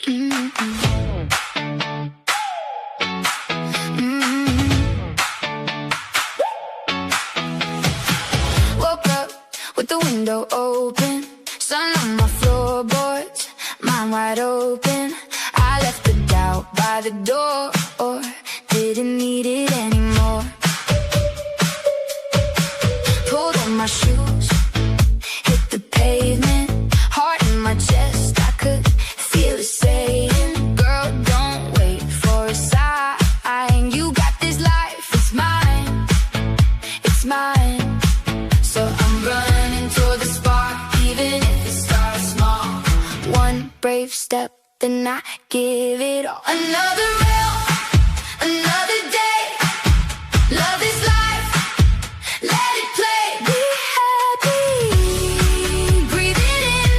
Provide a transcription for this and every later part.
Woke up with the window open, sun on my floorboards, mind wide open. I left the doubt by the door, or didn't need it anymore. Pulled on my shoes, hit the pavement, heart in my chest, I could feel it saying, girl, don't wait for a sign. You got this life, it's mine, it's mine. So I'm running toward the spark, even if it starts small. One brave step, then I give it all. Another rail, another day. Love this life, let it play. Be happy, breathe it in.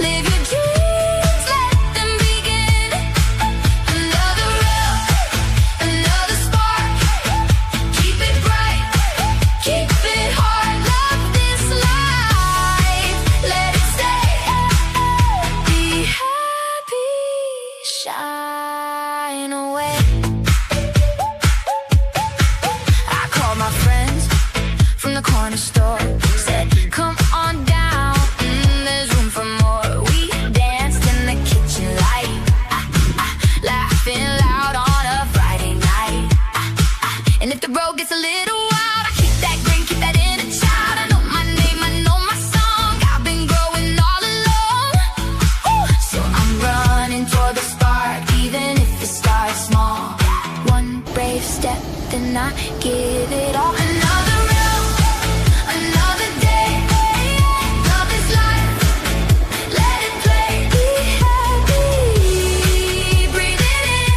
Live your dreams, let them begin. Another rail, another spark. Keep it bright, keep it hard. Love this life, let it stay. Be happy, shine away. I called my friends from the corner store, said, come on down, there's room for more. We danced in the kitchen light, laughing loud on a Friday night. And if the road gets a little wild, I keep that grin, keep that inner child. I know my name, I know my song, I've been growing all alone. So I'm running toward the spark, even if it starts small. One brave step, then I give it all. Another round, another day. Love this life, let it play. Be happy, breathe it in.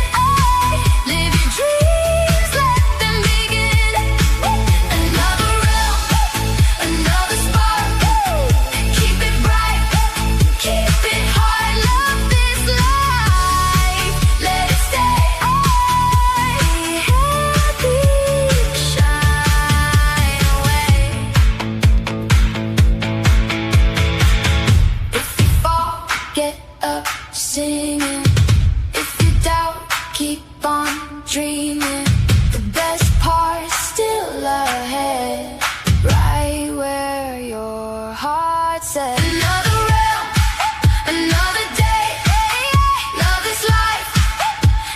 Live your dreams, let them begin. Another round, another spark. Keep it bright, keep it hard. Love this life, let it stay. Be happy, shine away. If you fall, get up singing. If you doubt, keep on dreaming. The best part's still ahead, right where your heart's at. Another realm, another day. Love this life,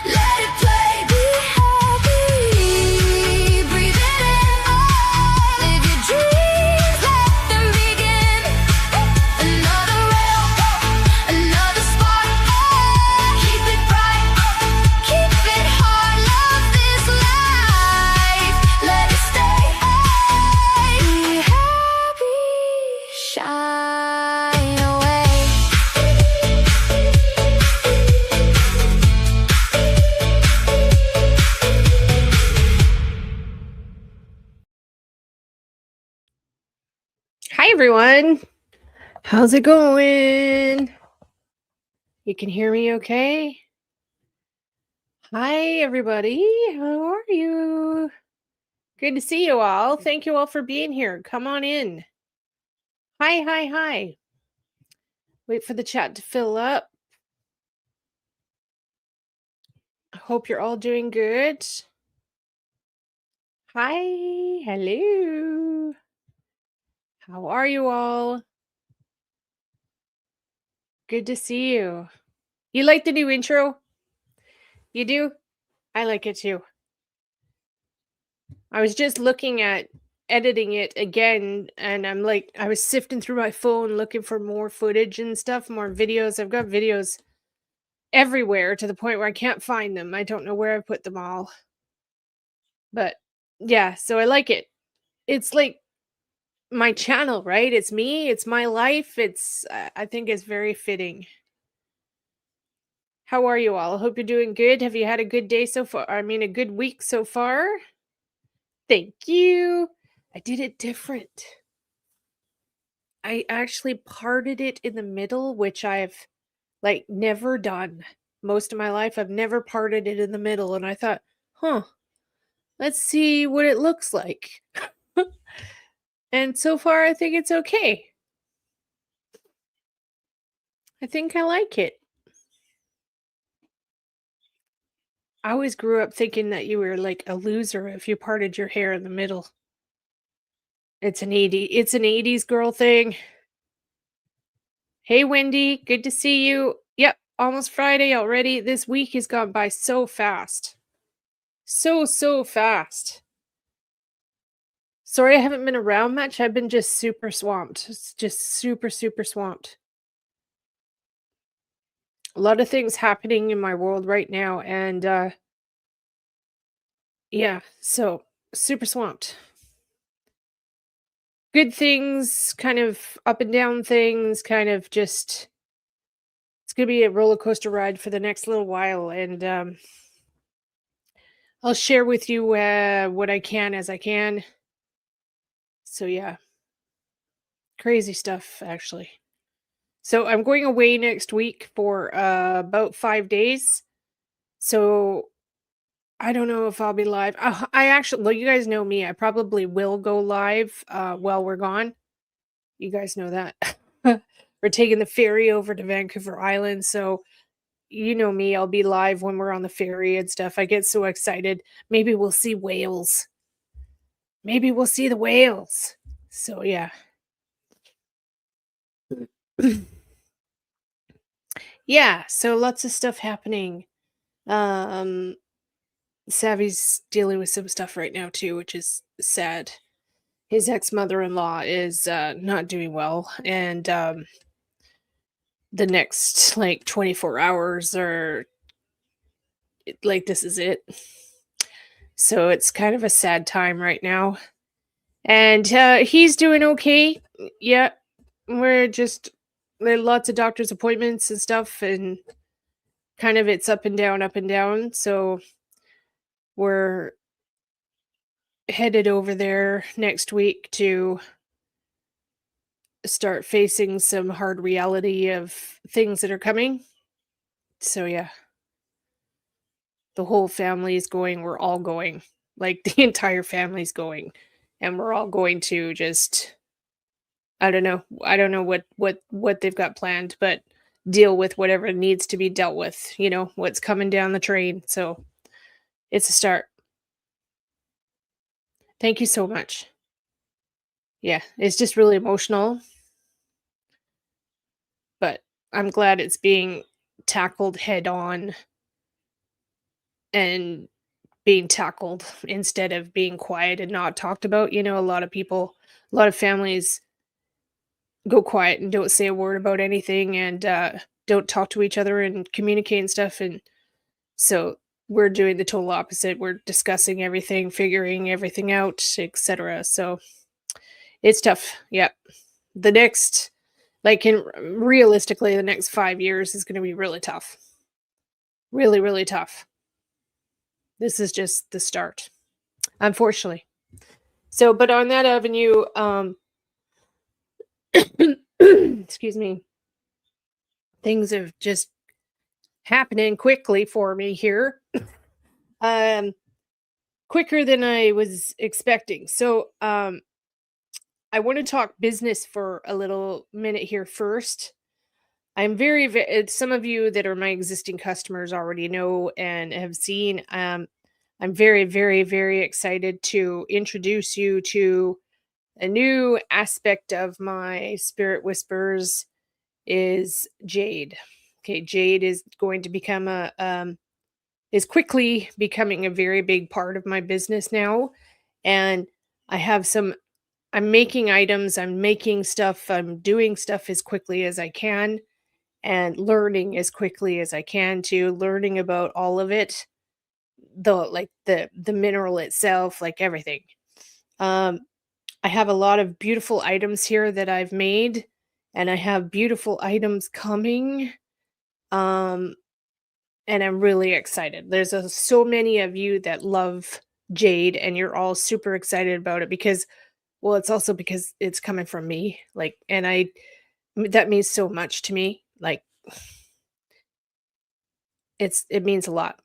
let it play. Be happy, breathe it in. Live your dreams, let them begin. Another realm, another spark. Keep it bright, keep it hard. Love this life, let it stay. Be happy, shine away. Hi, everyone. How's it going? You can hear me okay? Hi, everybody. How are you? Good to see you all. Thank you all for being here. Come on in. Hi, hi, hi. Wait for the chat to fill up. I hope you're all doing good. Hi, hello. How are you all? Good to see you. You like the new intro? You do? I like it too. I was just looking at editing it again, and I'm like, I was sifting through my phone looking for more footage and stuff, more videos. I've got videos everywhere to the point where I can't find them. I don't know where I put them all. But yeah, so I like it. It's like my channel, right? It's me, it's my life. I think it's very fitting. How are you all? I hope you're doing good. Have you had a good day so far? I mean, a good week so far? Thank you. I did it different. I actually parted it in the middle, which I've like never done. Most of my life, I've never parted it in the middle. And I thought, let's see what it looks like. And so far, I think it's okay. I think I like it. I always grew up thinking that you were like a loser if you parted your hair in the middle. It's an 80s girl thing. Hey Wendy, good to see you. Yep, almost Friday already. This week has gone by so fast. So fast. Sorry I haven't been around much. I've been just super swamped. It's just super swamped. A lot of things happening in my world right now, and yeah, so super swamped. Good things, kind of up and down things, kind of just it's gonna be a roller coaster ride for the next little while, and I'll share with you what I can as I can. So yeah, crazy stuff actually. So I'm going away next week for about 5 days. So I don't know if I'll be live. I actually, well, you guys know me. I probably will go live while we're gone. You guys know that. We're taking the ferry over to Vancouver Island. So you know me. I'll be live when we're on the ferry and stuff. I get so excited. Maybe we'll see whales. Maybe we'll see the whales. So yeah. Yeah. So lots of stuff happening. Um, Savvy's dealing with some stuff right now too, which is sad. His ex-mother-in-law is not doing well, and the next like 24 hours are like this is it. So it's kind of a sad time right now. And he's doing okay. Yeah, we're just there are lots of doctor's appointments and stuff, and kind of it's up and down, up and down. So we're headed over there next week to start facing some hard reality of things that are coming. So yeah, the whole family is going. We're all going. Like the entire family's going, and we're all going to just I don't know. I don't know what they've got planned, but deal with whatever needs to be dealt with, what's coming down the train. So, it's a start. Thank you so much. Yeah, it's just really emotional, but I'm glad it's being tackled head on and being tackled instead of being quiet and not talked about. A lot of people, a lot of families go quiet and don't say a word about anything and don't talk to each other and communicate and stuff. And so we're doing the total opposite. We're discussing everything, figuring everything out, etc. So it's tough. Yep. The next, like in realistically, the next 5 years is going to be really tough. Really, really tough. This is just the start, unfortunately. So, but on that avenue, excuse me, things have just happening quickly for me here. Um, quicker than I was expecting. So, I want to talk business for a little minute here first. I'm some of you that are my existing customers already know and have seen. I'm very excited to introduce you to a new aspect of my Spirit Whispers is Jade. Okay, Jade is going to become is quickly becoming a very big part of my business now. And I have I'm making items, I'm making stuff, I'm doing stuff as quickly as I can and learning as quickly as I can to learning about all of it, the mineral itself, like everything. Um I have a lot of beautiful items here that I've made and I have beautiful items coming. Um and I'm really excited. There's so many of you that love Jade and you're all super excited about it because well, it's also because it's coming from me, like, and that means so much to me. Like, it means a lot.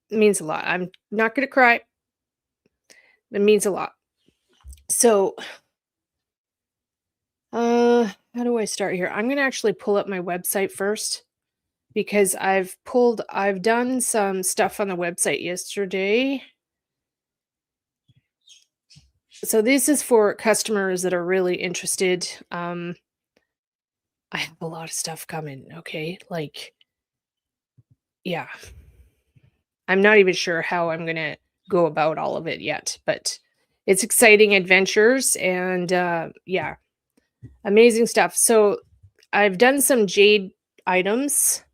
It means a lot. I'm not gonna cry. It means a lot. So, how do I start here? I'm gonna actually pull up my website first because I've done some stuff on the website yesterday. So this is for customers that are really interested. I have a lot of stuff coming, okay? Like, yeah. I'm not even sure how I'm gonna go about all of it yet, but it's exciting adventures and yeah, amazing stuff. So I've done some jade items.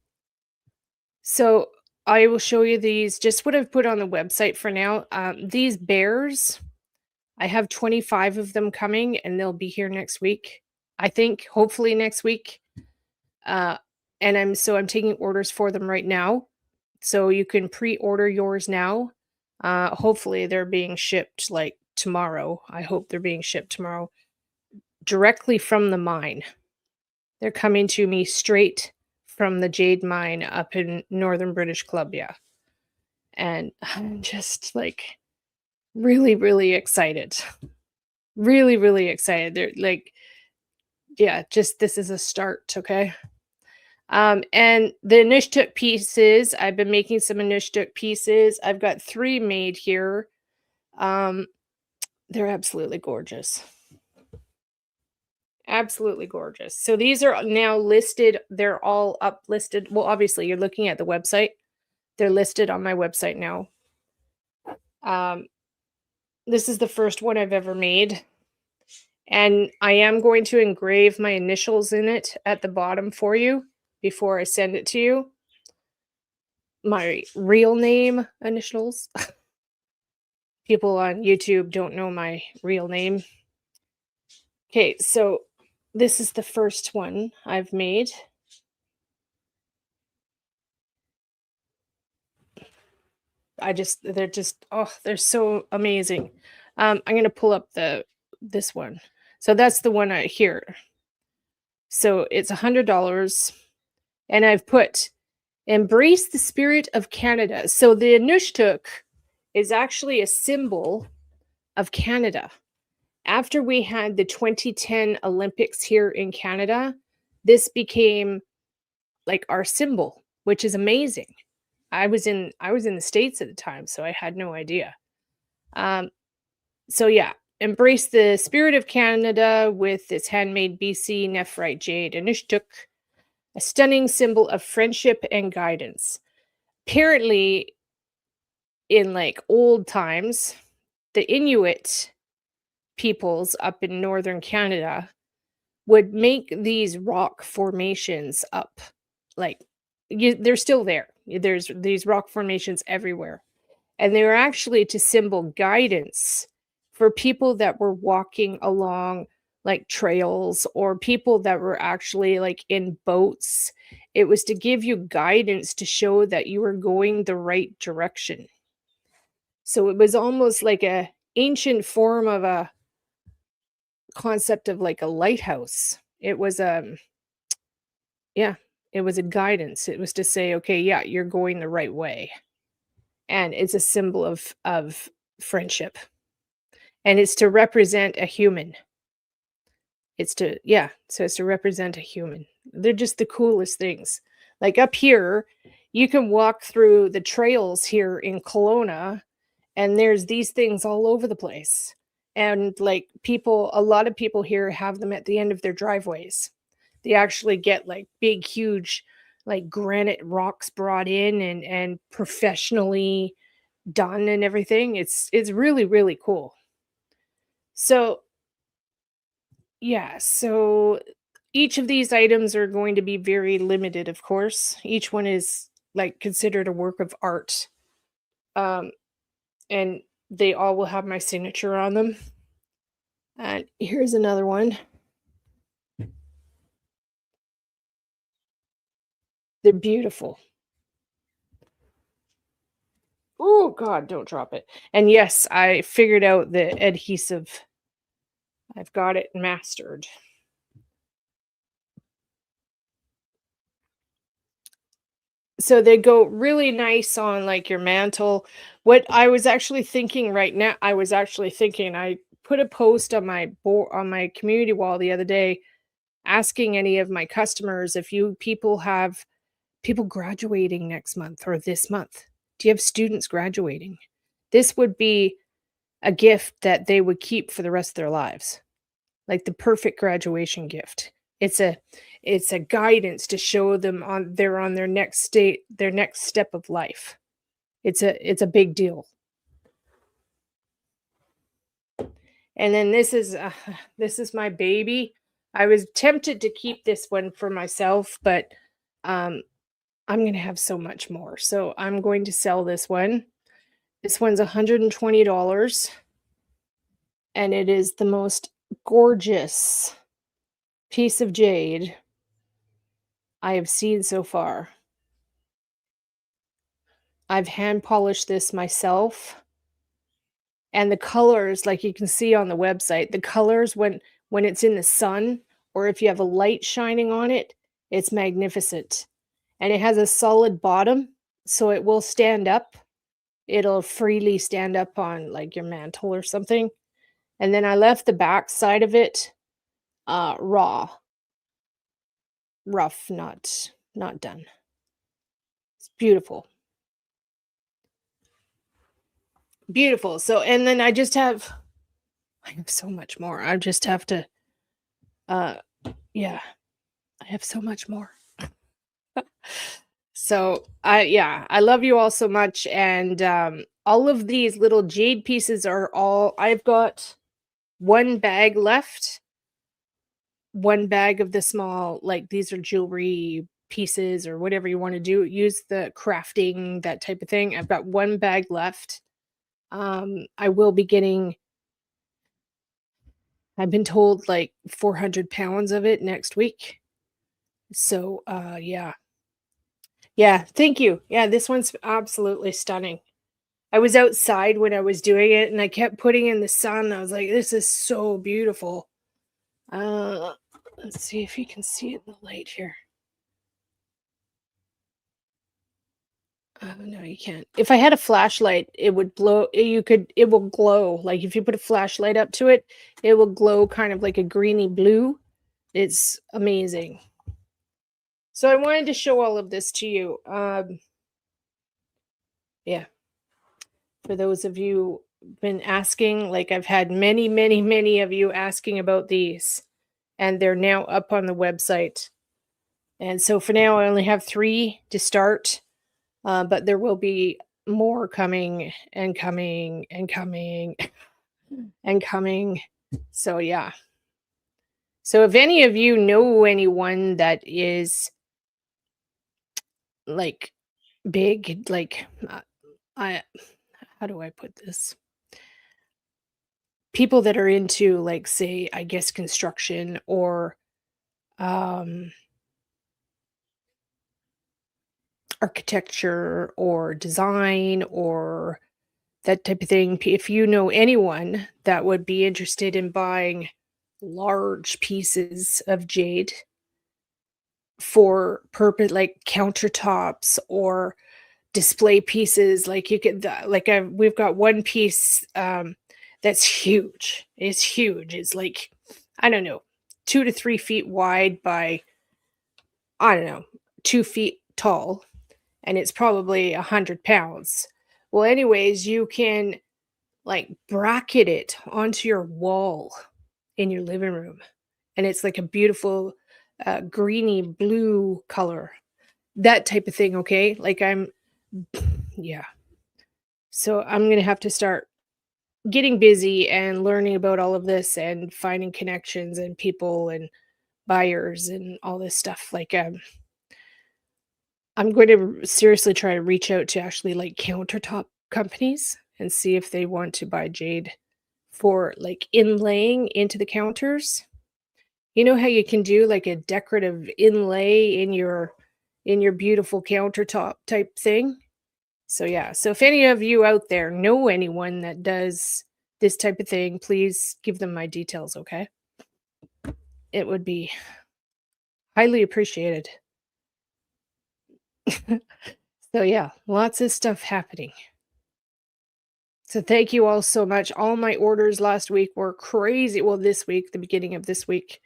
So I will show you these, just what I've put on the website for now. These bears, I have 25 of them coming and they'll be here next week. I think, hopefully next week. Uh, and I'm taking orders for them right now. So you can pre-order yours now. Hopefully they're being shipped like tomorrow. I hope they're being shipped tomorrow directly from the mine. They're coming to me straight from the jade mine up in northern British Columbia. And I'm just like really, really excited. Really, really excited. They're like, yeah, just this is a start, okay? And the Inishtuk pieces, I've been making some Inishtuk pieces. I've got 3 made here. They're absolutely gorgeous. Absolutely gorgeous. So these are now listed. They're all up listed. Well, obviously, you're looking at the website. They're listed on my website now. This is the first one I've ever made. And I am going to engrave my initials in it at the bottom for you before I send it to you. My real name initials. People on YouTube don't know my real name. Okay, so this is the first one I've made. They're so amazing. I'm gonna pull up this one. So that's the one here. So it's $100, and I've put embrace the spirit of Canada. So the Inishtuk is actually a symbol of Canada. After we had the 2010 Olympics here in Canada, this became like our symbol, which is amazing. I was in the States at the time, so I had no idea. So yeah, embrace the spirit of Canada with its handmade BC nephrite jade Inishtuk, a stunning symbol of friendship and guidance. Apparently, in like old times, the Inuit peoples up in northern Canada would make these rock formations up. Like, they're still there. There's these rock formations everywhere. And they were actually to symbol guidance for people that were walking along like trails, or people that were actually like in boats. It was to give you guidance to show that you were going the right direction. So it was almost like a ancient form of a concept of like a lighthouse. It was yeah, it was a guidance. It was to say, okay, yeah, you're going the right way. And it's a symbol of friendship. And it's to represent a human. It's to represent a human. They're just the coolest things. Like up here, you can walk through the trails here in Kelowna, and there's these things all over the place. And like a lot of people here have them at the end of their driveways. They actually get like big, huge, like granite rocks brought in and professionally done and everything. It's really, really cool. So yeah, so each of these items are going to be very limited, of course. Each one is like considered a work of art. Um, and they all will have my signature on them. And here's another one. They're beautiful. Oh God, don't drop it. And yes, I figured out the adhesive. I've got it mastered. So they go really nice on like your mantle. What I was actually thinking right now, I put a post on my community wall the other day asking any of my customers if you people have people graduating next month or this month? Do you have students graduating? This would be a gift that they would keep for the rest of their lives, like the perfect graduation gift. It's a it's a guidance to show them on their next state, their next step of life. It's a big deal. And then this is my baby. I was tempted to keep this one for myself, but um I'm going to have so much more. So I'm going to sell this one. This one's $120 and it is the most gorgeous piece of jade I have seen so far. I've hand polished this myself, and the colors, like you can see on the website, the colors when it's in the sun or if you have a light shining on it, it's magnificent. And it has a solid bottom, so it will stand up. It'll freely stand up on like your mantle or something. And then I left the back side of it rough, not done. It's beautiful. Beautiful. So and then I have so much more. I just have to uh yeah, I have so much more. So I love you all so much, and all of these little jade pieces are all I've got one bag left. One bag of the small, like these are jewelry pieces or whatever you want to do. Use the crafting, that type of thing. I've got one bag left. I will be getting, I've been told like 400 pounds of it next week. So yeah. Yeah, thank you. Yeah, this one's absolutely stunning. I was outside when I was doing it and I kept putting in the sun. I was like, this is so beautiful. Let's see if you can see it in the light here. No, you can't. If I had a flashlight, it would blow. It will glow. Like if you put a flashlight up to it, it will glow kind of like a greeny blue. It's amazing. So I wanted to show all of this to you. Yeah. For those of you been asking, like I've had many of you asking about these, and they're now up on the website. And so for now, I only have 3 to start, but there will be more coming and coming and coming and coming. So yeah. So if any of you know anyone that is like big, like I how do I put this? People that are into like say I guess construction or um architecture or design or that type of thing. If you know anyone that would be interested in buying large pieces of jade for purpose like countertops or display pieces, like you could like we've got one piece that's huge. It's huge. It's like I don't know, 2 to 3 feet wide by I don't know, 2 feet tall, and it's probably 100 pounds. Well, anyways, you can like bracket it onto your wall in your living room, and it's like a beautiful greeny blue color, that type of thing. Okay, like yeah. So I'm gonna have to start getting busy and learning about all of this and finding connections and people and buyers and all this stuff. Like I'm going to seriously try to reach out to actually like countertop companies and see if they want to buy jade for like inlaying into the counters. You know how you can do like a decorative inlay in your beautiful countertop type thing? So yeah, so if any of you out there know anyone that does this type of thing, please give them my details, okay? It would be highly appreciated. So yeah, lots of stuff happening. So thank you all so much. All my orders last week were crazy. Well, this week, the beginning of this week.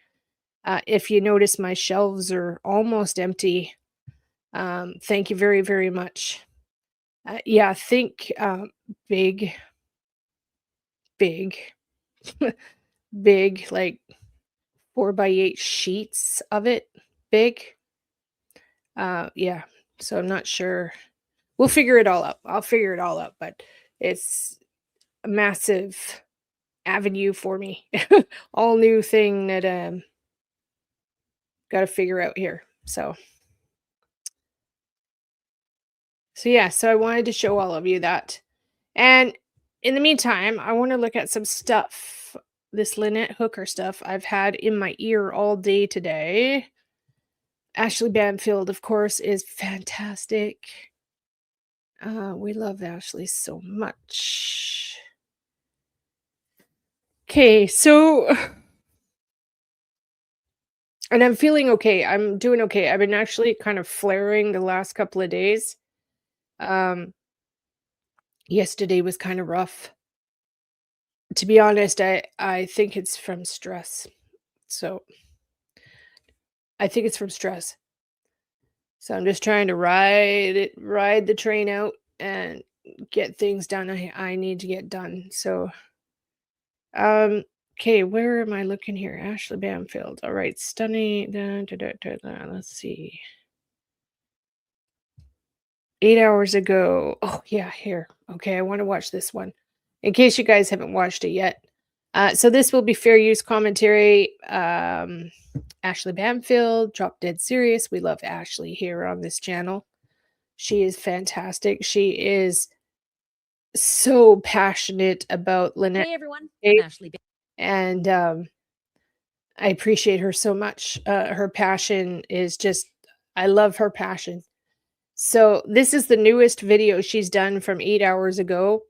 If you notice, my shelves are almost empty. Thank you very, very much. Yeah, think big, big, big, like 4x8 sheets of it, big. Yeah, so I'm not sure. We'll figure it all out. I'll figure it all out, but it's a massive avenue for me. All new thing that got to figure out here. So yeah, so I wanted to show all of you that. And in the meantime, I want to look at some stuff. This Lynette Hooker stuff I've had in my ear all day today. Ashley Banfield, of course, is fantastic. We love Ashley so much. Okay, so and I'm feeling okay. I'm doing okay. I've been actually kind of flaring the last couple of days. Yesterday was kind of rough. To be honest, I think it's from stress. So I think it's from stress. So I'm just trying to ride the train out and get things done I need to get done. So okay, where am I looking here? Ashley Banfield. All right, stunning. Let's see. 8 hours ago. Oh yeah, here. Okay, I want to watch this one. In case you guys haven't watched it yet. So this will be fair use commentary. Ashley Banfield, Drop Dead Serious. We love Ashley here on this channel. She is fantastic. She is so passionate about Lynette. Hey everyone, I'm Ashley. And I appreciate her so much. Her passion is just, I love her passion. So this is the newest video she's done from 8 hours ago.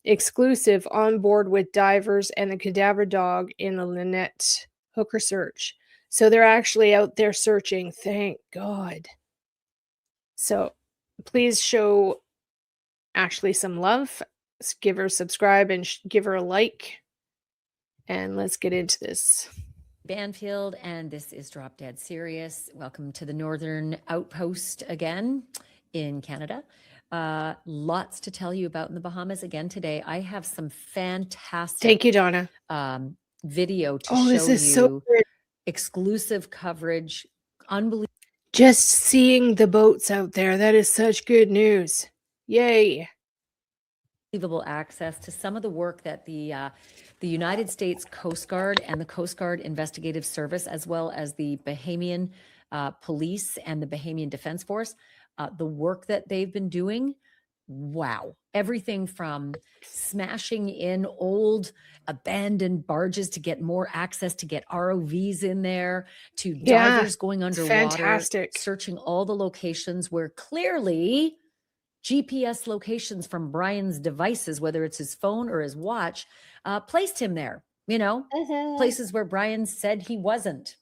Exclusive on board with divers and the cadaver dog in the Lynette Hooker search. So they're actually out there searching. Thank God. So please show Ashley some love. Give her a subscribe and give her a like. And let's get into this. Banfield, and this is Drop Dead Serious. Welcome to the Northern Outpost again in Canada. Lots to tell you about in the Bahamas again today. I have some fantastic Thank you, Donna. Video to Oh, show this is you. so good. Exclusive coverage. Unbelievable. Just seeing the boats out there, that is such good news. Yay. Access to some of the work that the United States Coast Guard and the Coast Guard Investigative Service, as well as the Bahamian Police and the Bahamian Defense Force, the work that they've been doing. Wow. Everything from smashing in old abandoned barges to get more access, to get ROVs in there, to divers going underwater, searching all the locations where clearly GPS locations from Brian's devices, whether it's his phone or his watch, placed him there. Places where Brian said he wasn't.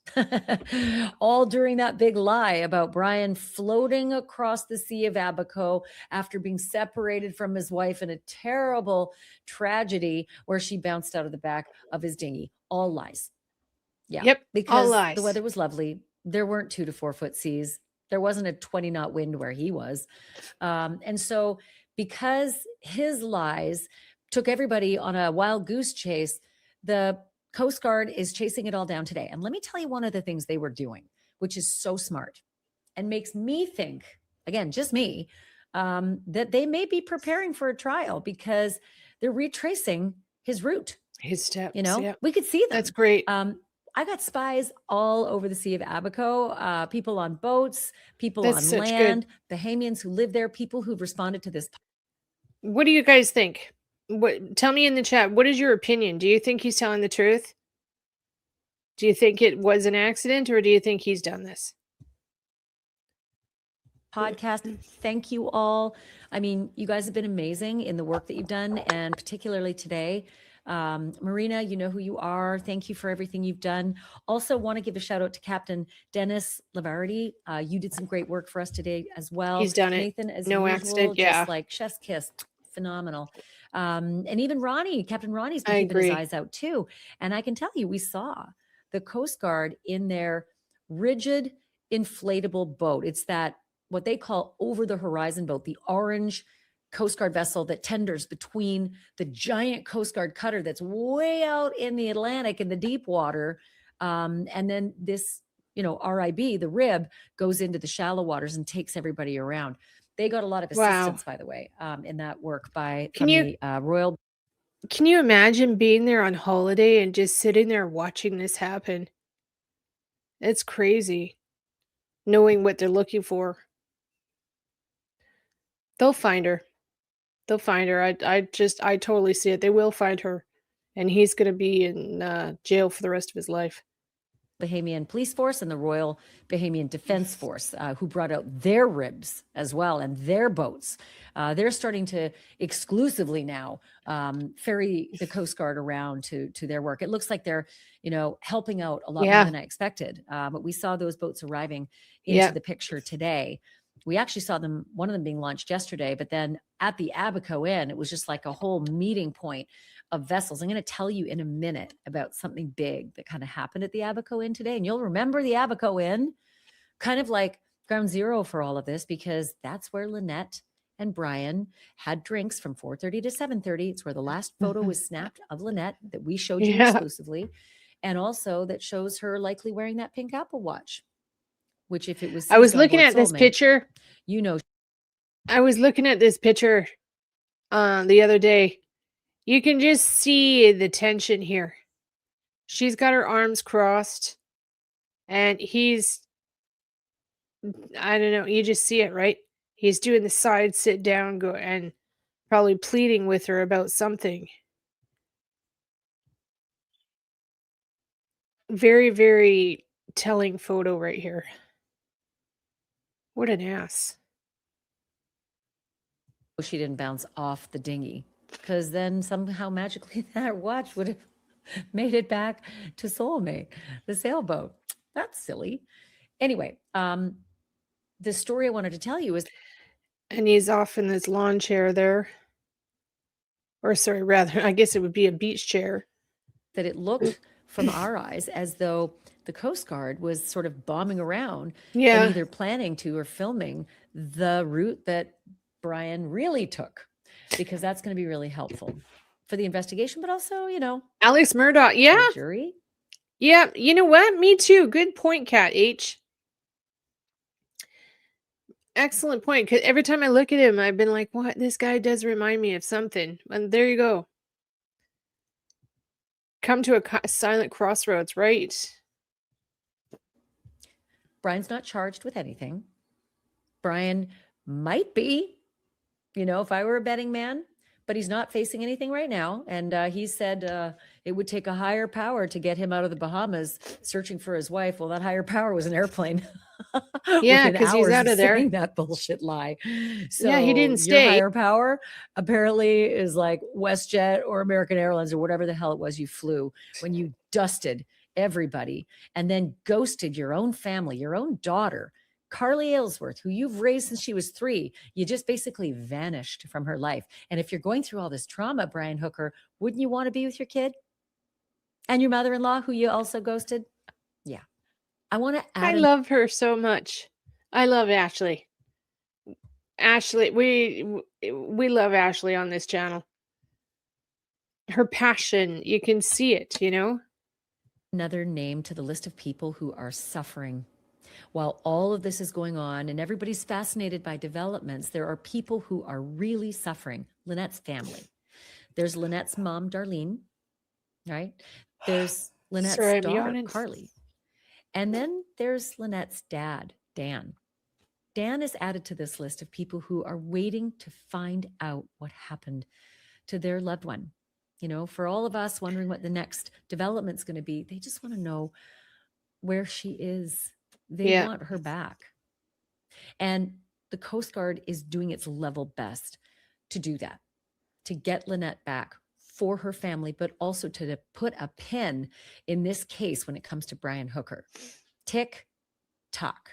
All during that big lie about Brian floating across the Sea of Abaco after being separated from his wife in a terrible tragedy where she bounced out of the back of his dinghy. All lies. Yeah. Yep. Because all lies. The weather was lovely. There weren't 2 to 4 foot seas. There wasn't a 20-knot wind where he was. And so because his lies took everybody on a wild goose chase, the Coast Guard is chasing it all down today. And let me tell you one of the things they were doing, which is so smart and makes me think, again, just me, that they may be preparing for a trial because they're retracing his route. His steps. We could see them. That's great. I got spies all over the Sea of Abaco, people on boats, people on land, Bahamians who live there, people who've responded to this. What do you guys think? Tell me in the chat. What is your opinion? Do you think he's telling the truth? Do you think it was an accident, or do you think he's done this? Podcast. Thank you all. I mean, you guys have been amazing in the work that you've done, and particularly today. Marina, you know who you are. Thank you for everything you've done. Also want to give a shout out to Captain Dennis Lavardi. You did some great work for us today as well. He's done it. Nathan, as no usual, accident. just like chef's kiss. Phenomenal. And even Ronnie, Captain Ronnie's been keeping his eyes out too. And I can tell you, we saw the Coast Guard in their rigid inflatable boat. It's that what they call over the horizon boat, the orange Coast Guard vessel that tenders between the giant Coast Guard cutter that's way out in the Atlantic in the deep water. And then this, RIB, the rib, goes into the shallow waters and takes everybody around. They got a lot of Wow. assistance, by the way, in that work from Can the Royal. you imagine being there on holiday and just sitting there watching this happen? It's crazy, knowing what they're looking for. They'll find her. They'll find her. I totally see it. They will find her, and he's gonna be in jail for the rest of his life. Bahamian Police Force and the Royal Bahamian Defense Force, who brought out their ribs as well and their boats. They're starting to exclusively now ferry the Coast Guard around to their work. It looks like they're, helping out a lot more Yeah. than I expected. But we saw those boats arriving into Yeah. the picture today. We actually saw one of them being launched yesterday, but then at the Abaco Inn, it was just like a whole meeting point of vessels. I'm going to tell you in a minute about something big that kind of happened at the Abaco Inn today. And you'll remember the Abaco Inn, kind of like ground zero for all of this, because that's where Lynette and Brian had drinks from 4:30 to 7:30. It's where the last photo was snapped of Lynette that we showed you Yeah. exclusively. And also that shows her likely wearing that pink Apple Watch, which if it was I was seized on looking board at this Soulmate, picture. I was looking at this picture the other day. You can just see the tension here. She's got her arms crossed, and I don't know, you just see it, right? He's doing the side sit down and probably pleading with her about something. Very, very telling photo right here. What an ass. she didn't bounce off the dinghy, because then somehow magically that watch would have made it back to Soulmate, the sailboat. That's silly. Anyway, the story I wanted to tell you is And he's off in this lawn chair there. Or sorry, rather, I guess it would be a beach chair. that it looked from our eyes as though the Coast Guard was sort of bombing around and Yeah. either planning to or filming the route that Brian really took, because that's going to be really helpful for the investigation, but also, Alex Murdoch. the Yeah. jury. Yeah. You know what? Me too. Good point, Cat H. Excellent point. Because every time I look at him, I've been like, what? This guy does remind me of something. And there you go. Come to a silent crossroads, right? Brian's not charged with anything. Brian might be, if I were a betting man, but he's not facing anything right now. And he said it would take a higher power to get him out of the Bahamas searching for his wife. Well, that higher power was an airplane. Yeah, within 'cause he's hours out of there. saying that bullshit lie. So Yeah, he didn't your stay. higher power apparently is like WestJet or American Airlines or whatever the hell it was you flew when you dusted everybody and then ghosted your own family, your own daughter, Carly Aylesworth, who you've raised since she was 3. You just basically vanished from her life. And if you're going through all this trauma, Brian Hooker, wouldn't you want to be with your kid and your mother-in-law, who you also ghosted? Yeah. I want to I add love her so much. I love Ashley. Ashley, we love Ashley on this channel. Her passion, you can see it, another name to the list of people who are suffering. While all of this is going on and everybody's fascinated by developments, there are people who are really suffering. Lynette's family. There's Lynette's mom, Darlene, right? There's Lynette's Sorry, I'm daughter, yawning. Carly. And then there's Lynette's dad, Dan. Dan is added to this list of people who are waiting to find out what happened to their loved one. For all of us wondering what the next development's going to be, they just want to know where she is. They Yeah. want her back. And the Coast Guard is doing its level best to do that, to get Lynette back for her family, but also to put a pin in this case when it comes to Brian Hooker. Tick tock,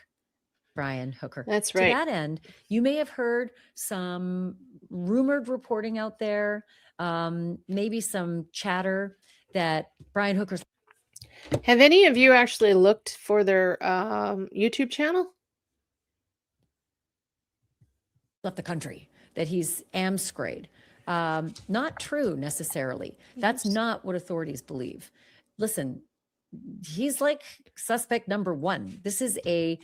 Brian Hooker. That's right. To that end, you may have heard some rumored reporting out there, maybe some chatter that Brian Hooker's. Have any of you actually looked for their YouTube channel? left the country, that he's amscrayed. Not true necessarily. That's not what authorities believe. Listen, he's like suspect number one. This is a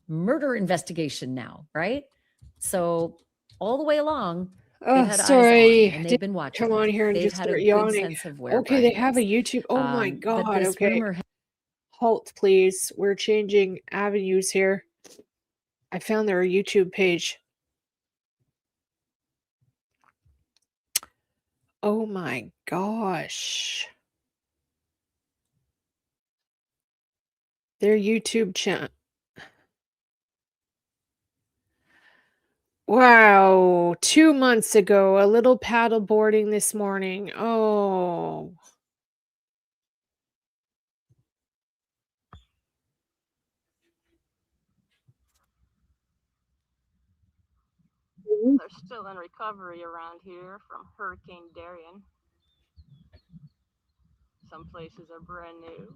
murder investigation now, right? So all the way along, they've Oh, had eyes sorry. on and they've Didn't been watching. come on here and They've just had a start good yawning. sense of where Okay, they Brian have a is. YouTube. Oh my But God. this Okay. rumor Halt, please. We're changing avenues here. I found their YouTube page. Oh my gosh. Their YouTube channel. Wow. 2 months ago, a little paddle boarding this morning. Oh. They're still in recovery around here from Hurricane Darian. Some places are brand new,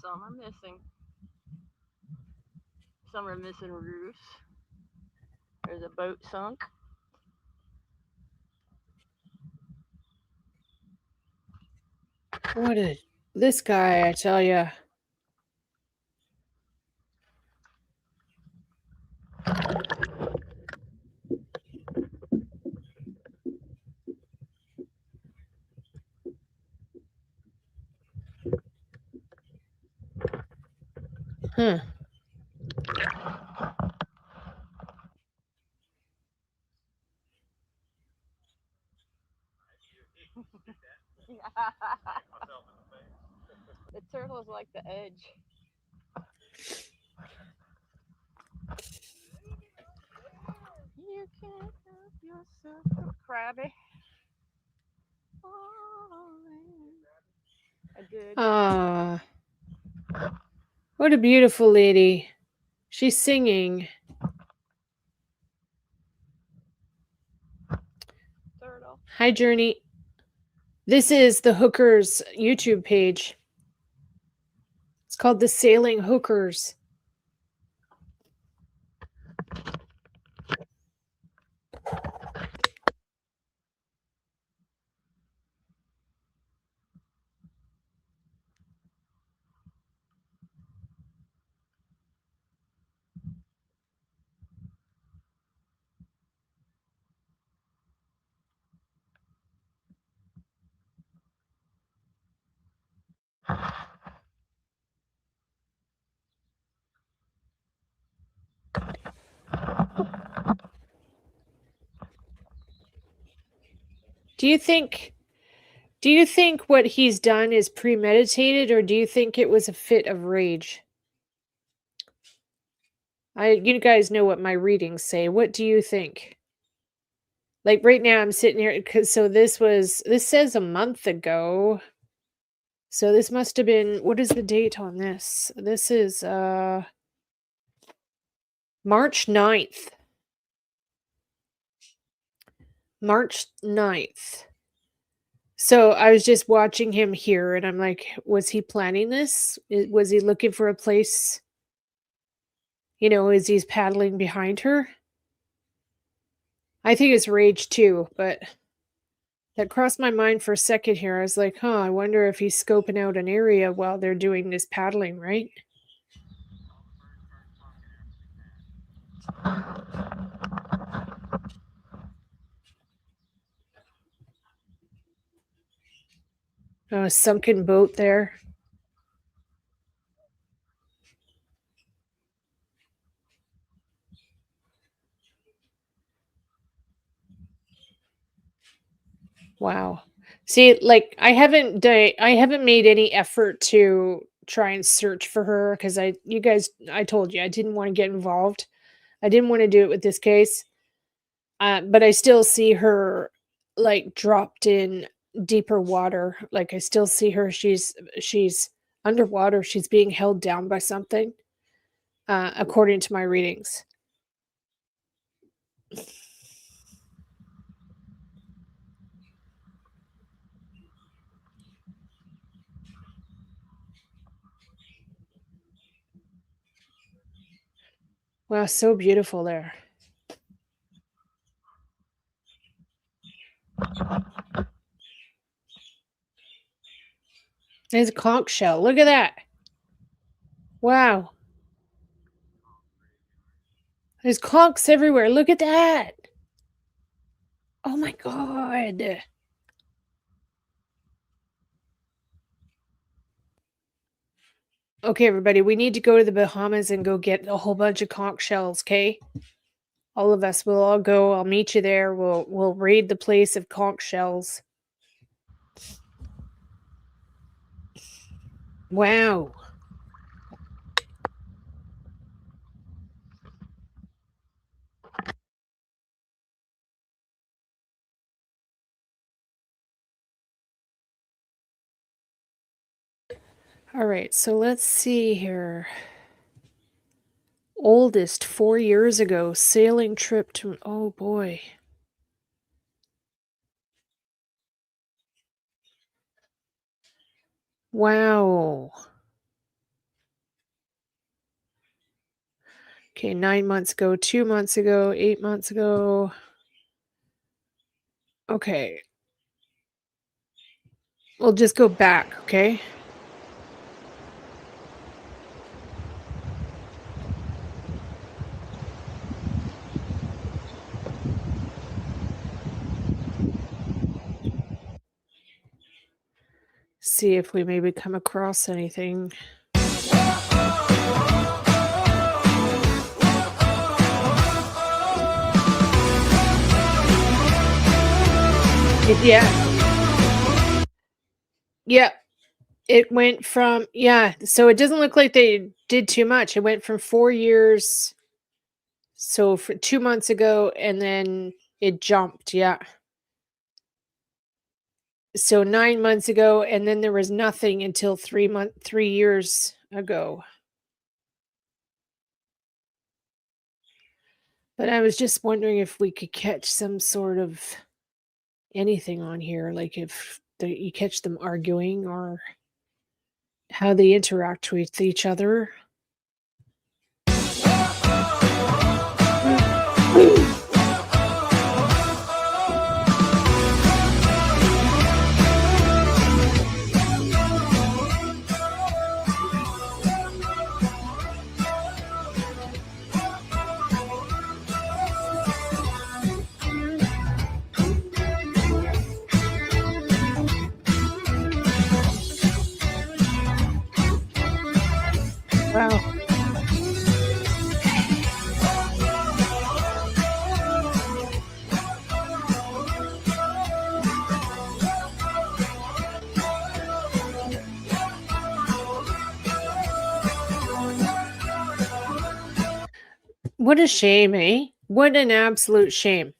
some are missing. Some are missing roofs. There's a boat sunk. What a this guy, I tell you. Huh. The turtle's like the edge. You can't help yourself, crabby. I did. Ah. What a beautiful lady. She's singing. Turtle. Hi, Journey. This is the Hookers YouTube page. It's called the Sailing Hookers. Do you think what he's done is premeditated, or do you think it was a fit of rage? You guys know what my readings say. What do you think? Like right now I'm sitting here cuz this says a month ago. So this must have been, what is the date on this? This is March 9th. March 9th. So I was just watching him here and I'm like, was he planning this? Was he looking for a place? You know, as he's paddling behind her? I think it's rage too, but that crossed my mind for a second here. I was like, huh, I wonder if he's scoping out an area while they're doing this paddling, right? Oh, a sunken boat there. Wow. See, like I haven't made any effort to try and search for her because I told you I didn't want to get involved. I didn't want to do it with this case. But I still see her like dropped in deeper water. Like I still see her. She's underwater. She's being held down by something, according to my readings. Wow, so beautiful there. There's a conch shell. Look at that. Wow. There's conchs everywhere. Look at that. Oh my god. Okay, everybody, we need to go to the Bahamas and go get a whole bunch of conch shells, okay? All of us will all go. I'll meet you there. We'll raid the place of conch shells. Wow. All right, so let's see here. Oldest 4 years ago, sailing trip to, oh boy. Wow. Okay, 9 months ago, 2 months ago, 8 months ago. Okay. We'll just go back, okay? See if we maybe come across anything. Yeah. Yeah. It went from, yeah, so it doesn't look like they did too much. It went from 4 years, so for 2 months ago, and then it jumped, yeah. So 9 months ago, and then there was nothing until 3 years ago. But I was just wondering if we could catch some sort of anything on here, like if you catch them arguing or how they interact with each other. Wow. What a shame, eh? What an absolute shame.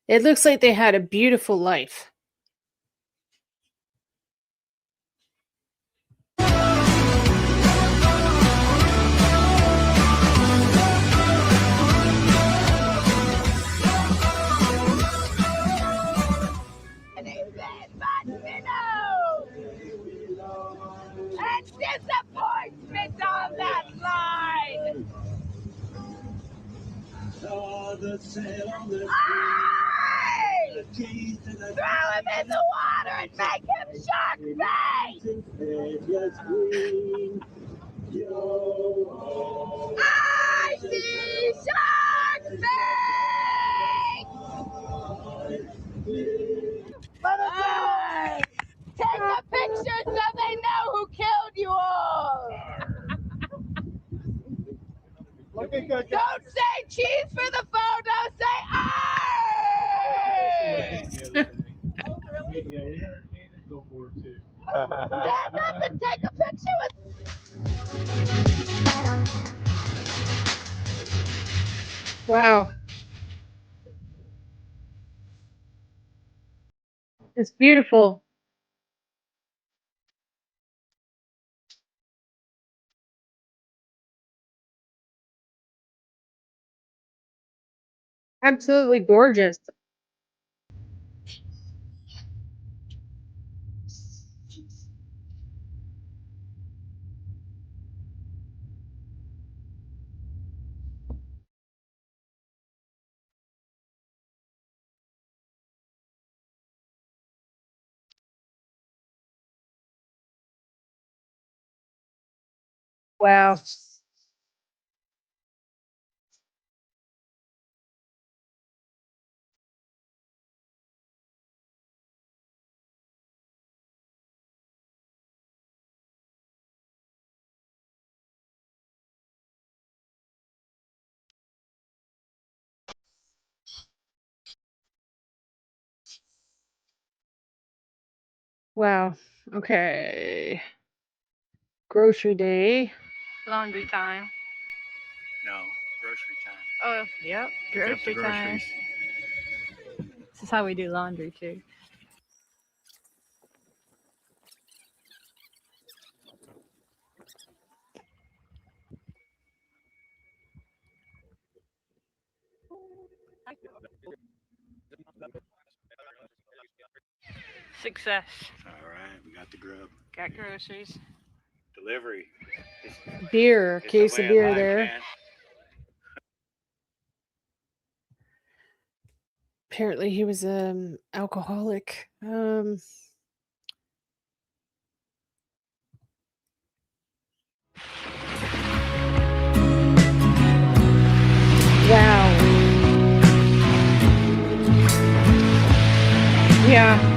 It looks like they had a beautiful life. And disappointment on that line. Aye! Throw him in the water and make him shark bait. I see shark bait. Aye! Take a picture so they know who killed you all. Don't say cheese for the photo, say aye! Stand up and take a picture with. Wow. It's beautiful. Absolutely gorgeous. Wow. Wow. Okay. Grocery day. Laundry time. No, grocery time. Oh, yep. Pick up the Grocery time. groceries. This is how we do laundry too. Success. All right, we got the grub. Got groceries. Delivery. Beer. It's Case only of a beer lime there. can. Apparently he was alcoholic. Wow. Yeah.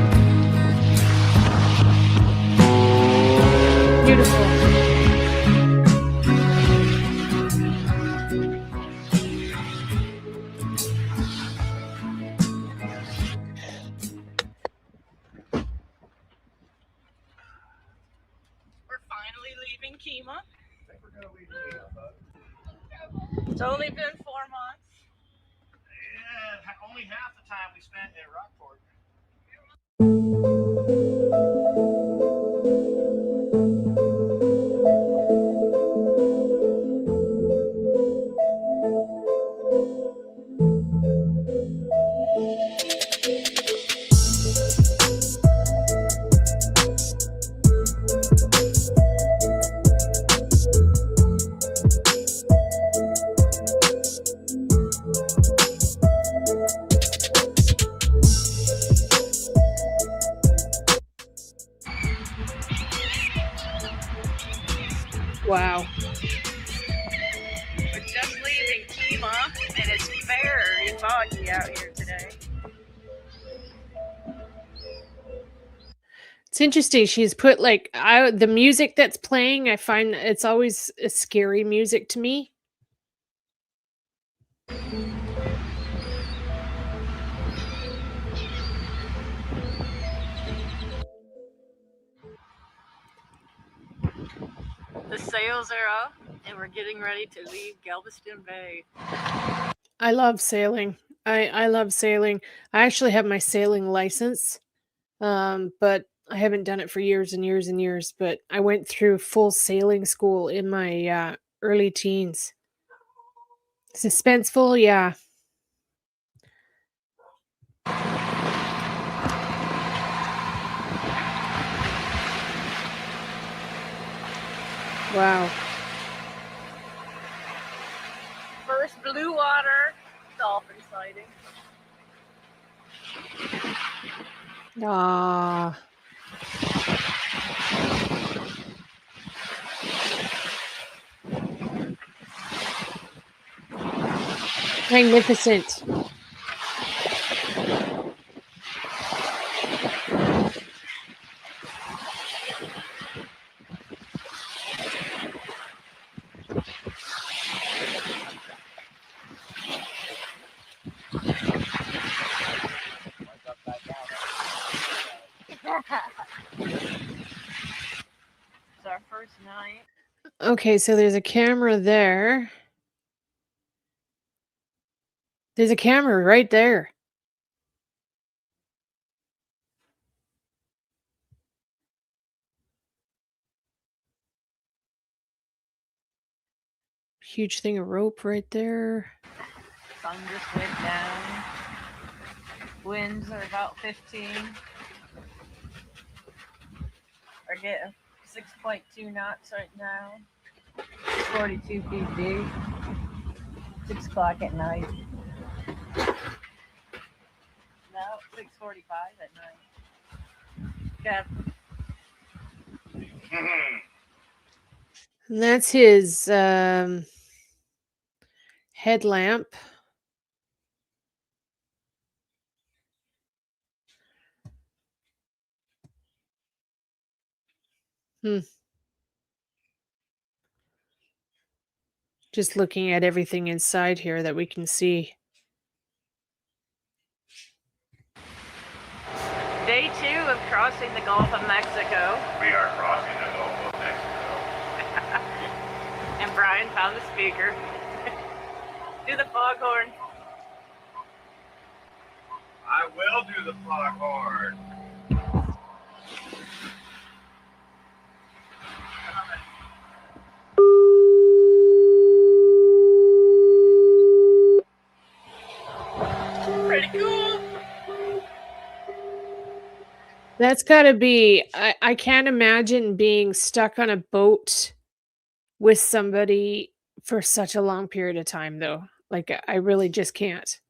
Beautiful. We're finally leaving Kima. It's only been 4 months. Yeah, only half the time we spent at Rockport. Wow. We're just leaving Kima, and it's very foggy out here today. It's interesting. She's put like the music that's playing, I find it's always a scary music to me. The sails are up, and we're getting ready to leave Galveston Bay. I love sailing. I love sailing. I actually have my sailing license. But I haven't done it for years and years and years, but I went through full sailing school in my early teens. Suspenseful, yeah. Wow. First blue water dolphin sighting. Ah. Magnificent. It's our first night. Okay, so there's a camera there. There's a camera right there. Huge thing of rope right there. Sun just went down. Winds are about 15. We're getting 6.2 knots right now. 42 feet deep. 6 o'clock at night. No, 6:45 at night. Got And that's his headlamp. Just looking at everything inside here that we can see. Day 2 of crossing the Gulf of Mexico. We are crossing the Gulf of Mexico. And Brian found the speaker. Do the foghorn. I will do the foghorn. Pretty cool. That's gotta be, I can't imagine being stuck on a boat with somebody for such a long period of time, though. Like, I really just can't.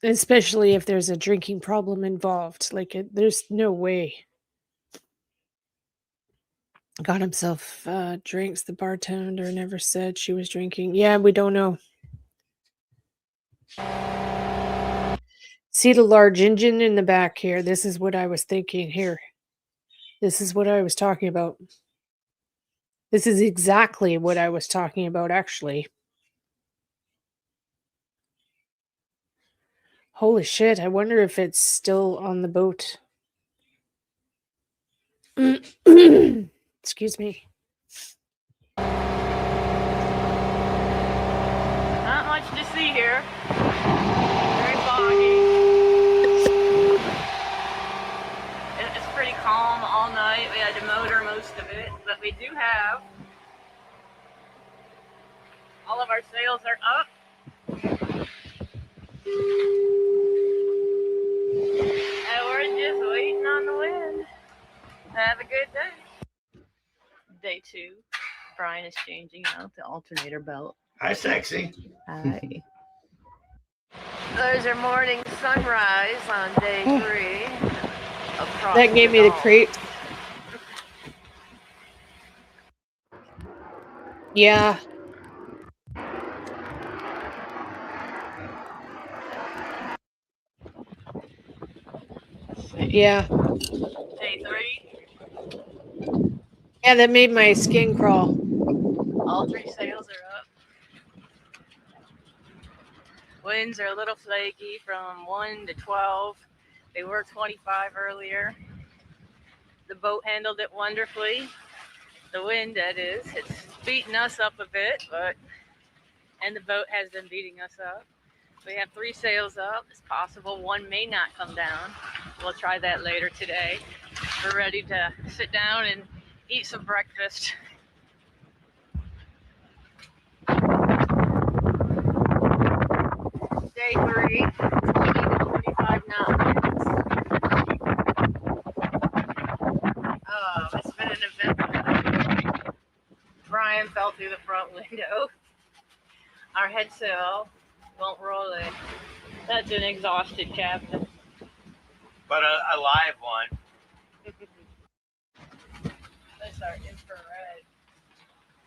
Especially if there's a drinking problem involved. Like, there's no way. Got himself drinks. The bartender never said she was drinking. Yeah, we don't know. See the large engine in the back here? This is what I was thinking here. This is what I was talking about. This is exactly what I was talking about, actually. Holy shit, I wonder if it's still on the boat. Excuse me. Not much to see here. Very foggy. It's pretty calm all night. We had to motor most of it, but we do have all of our sails are up. And we're just waiting on the wind. Have a good day. Day 2. Brian is changing out the alternator belt. Hi, sexy. Hi. There's our morning sunrise on day 3. Across That gave me the Gulf. crate. Yeah. Yeah. Day 3. Yeah, that made my skin crawl. All 3 sails are up. Winds are a little flaky from 1 to 12. They were 25 earlier. The boat handled it wonderfully. The wind, that is. It's beaten us up a bit, and the boat has been beating us up. We have 3 sails up. It's possible one may not come down. We'll try that later today. We're ready to sit down and eat some breakfast. Day 3, 45 knot winds. It's been an eventful day. Brian fell through the front window. Our head sail won't roll in. That's an exhausted captain. But a live one. That's our infrared.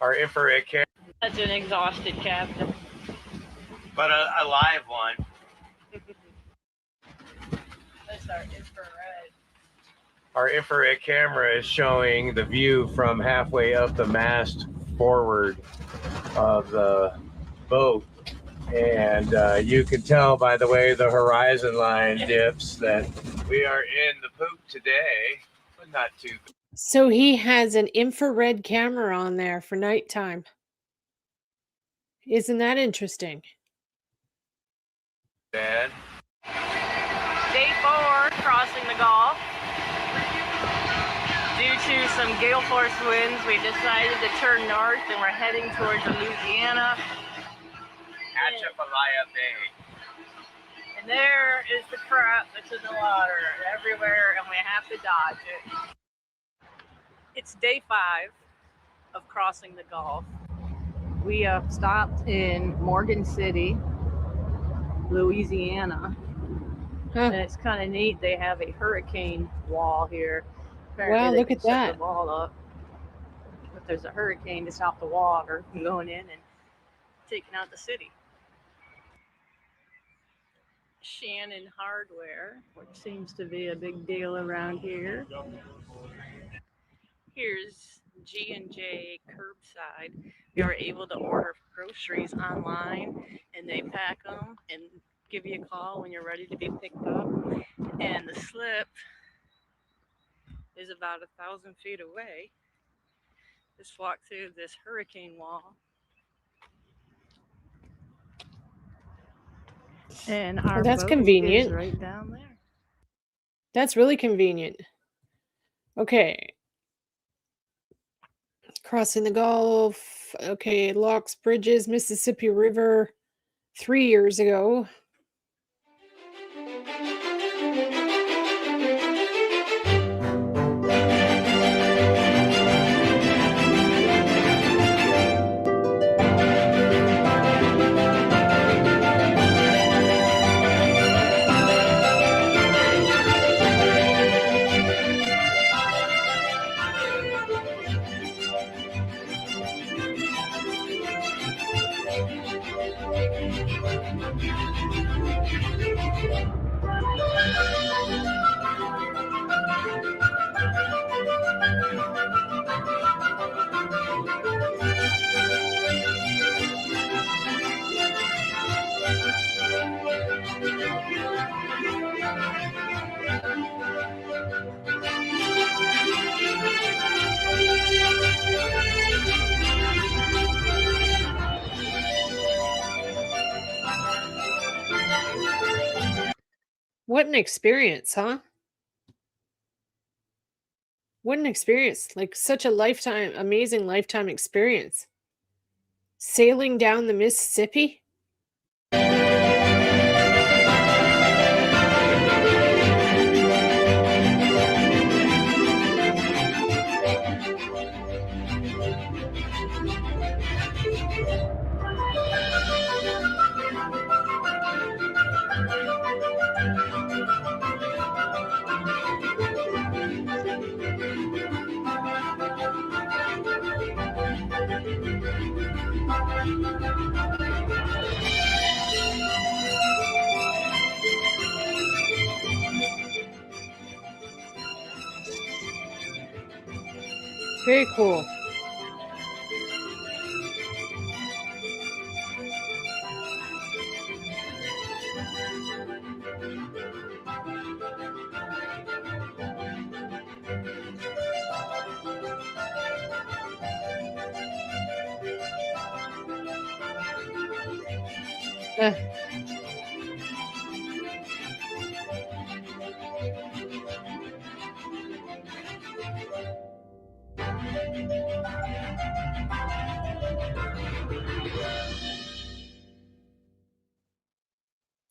Our infrared camera. That's an exhausted captain. But a live one. That's our infrared. Our infrared camera is showing the view from halfway up the mast forward of the boat. And you can tell by the way the horizon line dips that we are in the poop today, but not too bad. So he has an infrared camera on there for nighttime. Isn't that interesting? Bad. Day 4, crossing the Gulf. Due to some gale force winds, we decided to turn north and we're heading towards Louisiana. Atchafalaya Bay. And there is the crap that's in the water everywhere, and we have to dodge it. It's day 5 of crossing the Gulf. We stopped in Morgan City, Louisiana. And it's kind of neat. They have a hurricane wall here. Apparently Wow, they look can at set that. the wall up. if there's a hurricane, to stop the water from going in and taking out the city. Shannon Hardware, which seems to be a big deal around here. Here's G&J Curbside. You are able to order groceries online, and they pack them and give you a call when you're ready to be picked up. And the slip is about 1,000 feet away. Just walk through this hurricane wall. And our that's boat convenient. is right down there. That's really convenient. Okay. Crossing the Gulf. Okay, Locks Bridges, Mississippi River 3 years ago. What an experience, huh? What an experience. Like such a lifetime, amazing lifetime experience. Sailing down the Mississippi? Very cool. Uh,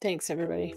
Thanks, everybody.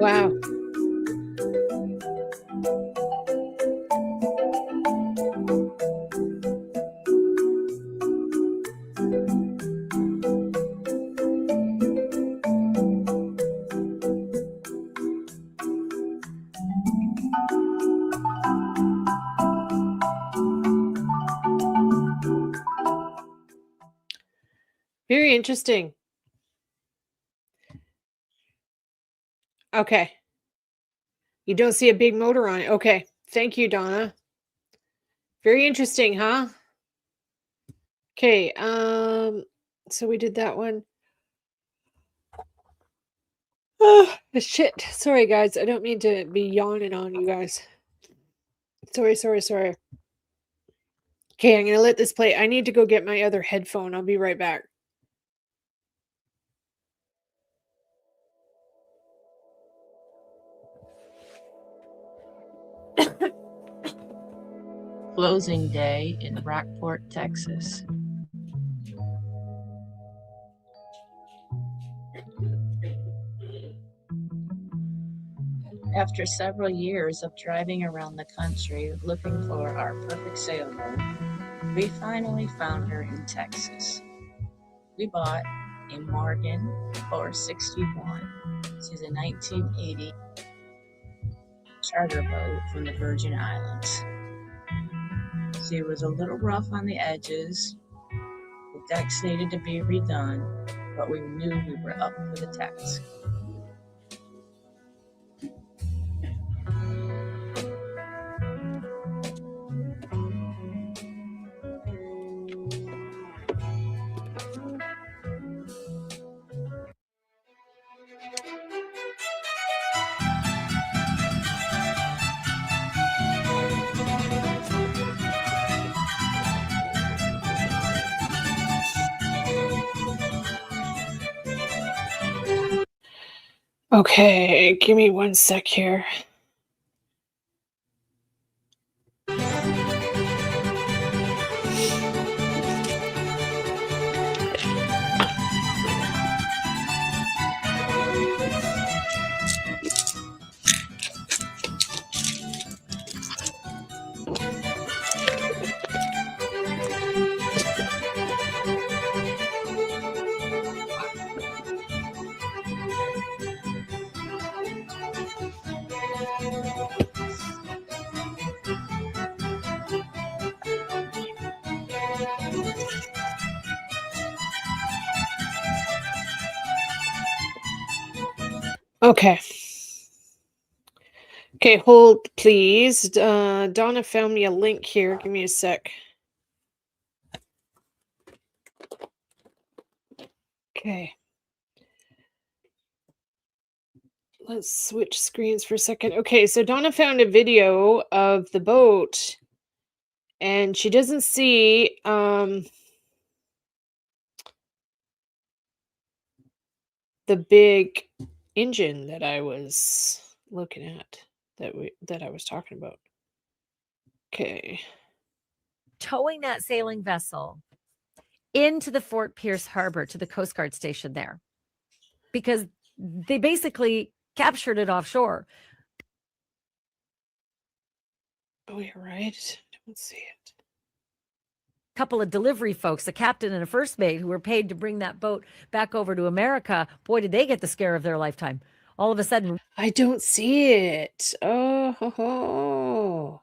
Wow. Very interesting. Okay. You don't see a big motor on it. Okay. Thank you, Donna. Very interesting, huh? Okay. So we did that one. Oh, shit. Sorry, guys. I don't mean to be yawning on you guys. Sorry. Okay, I'm going to let this play. I need to go get my other headphone. I'll be right back. Closing day in Rockport, Texas. After several years of driving around the country looking for our perfect sailboat, we finally found her in Texas. We bought a Morgan 461. She's a 1980 charter boat from the Virgin Islands. She was a little rough on the edges. The decks needed to be redone, but we knew we were up for the task. Okay, give me one sec here. Okay. Okay, hold please. Donna found me a link here. Give me a sec. Okay. Let's switch screens for a second. Okay, so Donna found a video of the boat and she doesn't see the big engine that I was looking at that I was talking about. Okay. Towing that sailing vessel into the Fort Pierce Harbor to the Coast Guard station there, because they basically captured it offshore. Oh, you're right. I don't see it. Couple of delivery folks, a captain and a first mate, who were paid to bring that boat back over to America. Boy, did they get the scare of their lifetime. All of a sudden, I don't see it. Oh, ho, ho.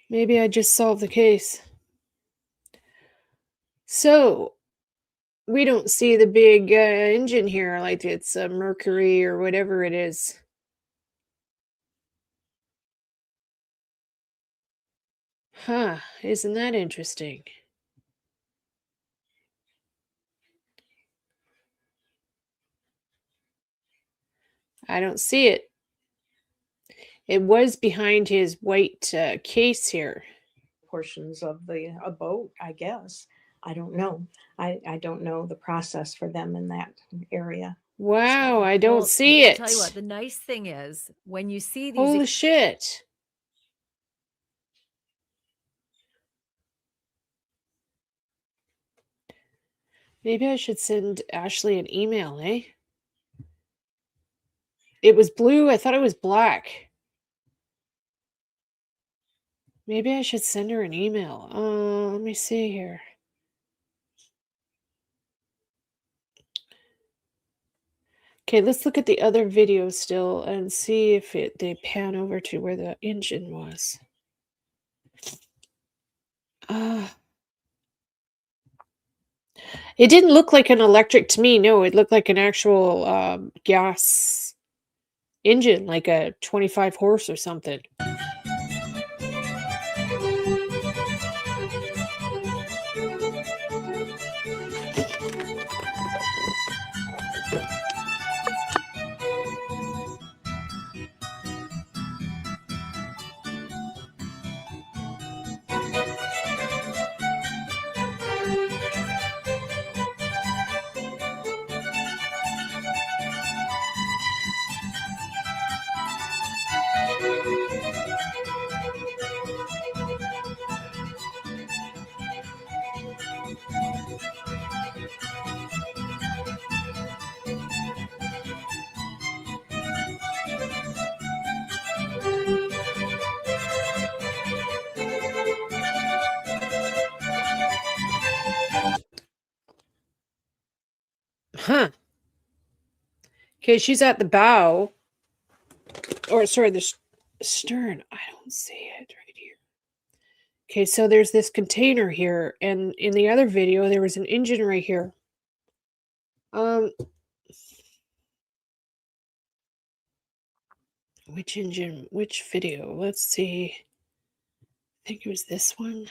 Maybe I just solved the case. So, we don't see the big engine here, like it's a Mercury or whatever it is. Huh, isn't that interesting? I don't see it. It was behind his white case here. Portions of the a boat, I guess. I don't know. I don't know the process for them in that area. Wow, I don't well, see I'll it. tell you what, the nice thing is when you see these Holy shit. Maybe I should send Ashley an email, eh? It was blue. I thought it was black. Maybe I should send her an email. Let me see here. Okay, let's look at the other video still and see if they pan over to where the engine was. It didn't look like an electric to me. No, it looked like an actual gas engine, like a 25 horse or something. Huh. Okay, she's at the bow. Or, sorry, the stern. I don't see it right here. Okay, so there's this container here, and in the other video, there was an engine right here. Which engine? Which video? Let's see. I think it was this one.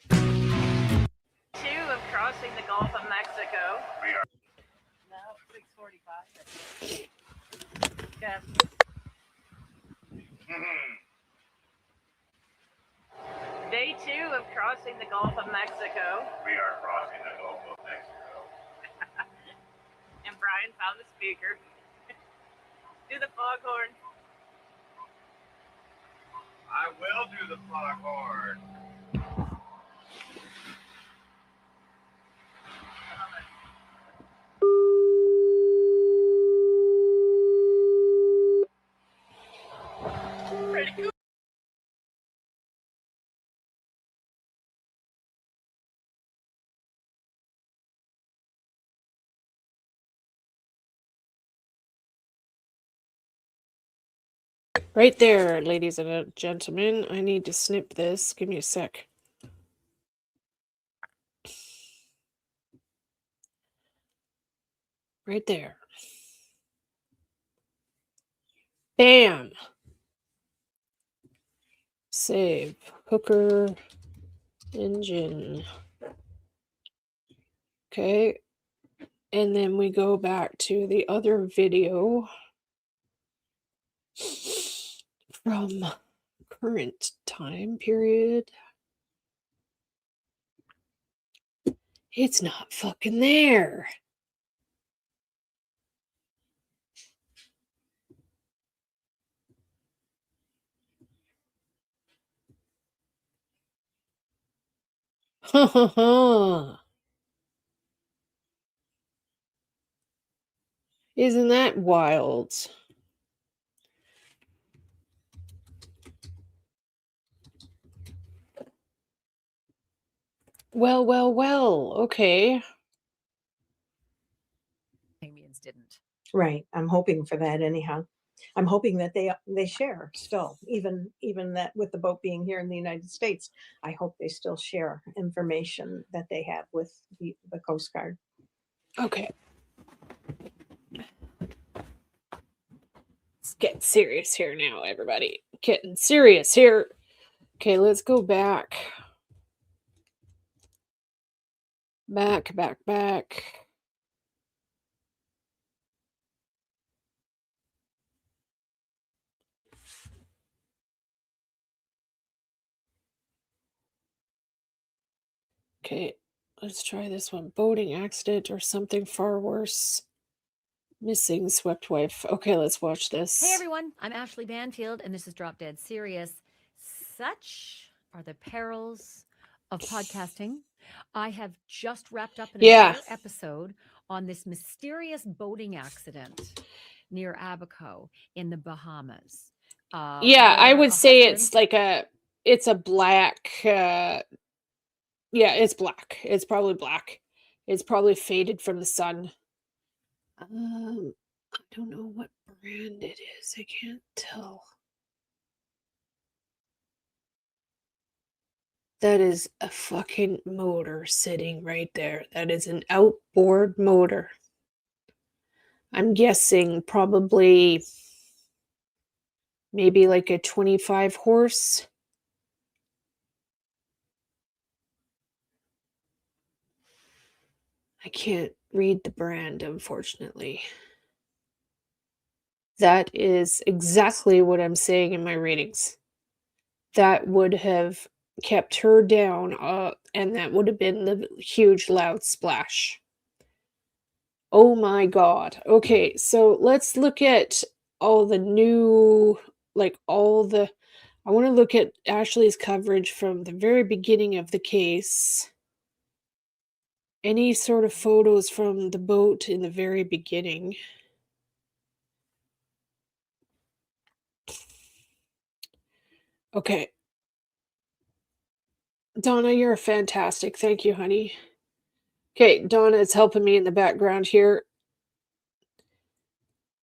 Two of crossing the Gulf of Mexico. No, 6:45. Yeah. Day 2 of crossing the Gulf of Mexico. We are crossing the Gulf of Mexico. And Brian found the speaker. Do the foghorn. I will do the foghorn. Pretty cool. Right there, ladies and gentlemen. I need to snip this. Give me a sec. Right there. Bam! Save. Hooker. Engine. Okay. And then we go back to the other video from current time period. It's not fucking there. Ha ha ha. Isn't that wild? Well, well, well. Okay. Bahamians didn't. Right. I'm hoping for that anyhow. I'm hoping that they share still, even that with the boat being here in the United States, I hope they still share information that they have with the Coast Guard. Okay. Let's get serious here now, everybody. Getting serious here. Okay, let's go back. Back. Okay, let's try this one. Boating accident or something far worse. Missing swept wife. Okay, let's watch this. Hey everyone, I'm Ashley Banfield, and this is Drop Dead Serious. Such are the perils of podcasting. I have just wrapped up an entire episode on this mysterious boating accident near Abaco in the Bahamas. I would say it's like it's a black. Yeah, it's black. It's probably black. It's probably faded from the sun. I don't know what brand it is. I can't tell. That is a fucking motor sitting right there. That is an outboard motor. I'm guessing probably maybe like a 25 horse. I can't read the brand, unfortunately. That is exactly what I'm saying in my readings. That would have kept her down, and that would have been the huge loud splash. Oh my god. Okay, so let's look at all the new, I want to look at Ashley's coverage from the very beginning of the case. Any sort of photos from the boat in the very beginning. Okay. Donna, you're fantastic. Thank you, honey. Okay, Donna is helping me in the background here.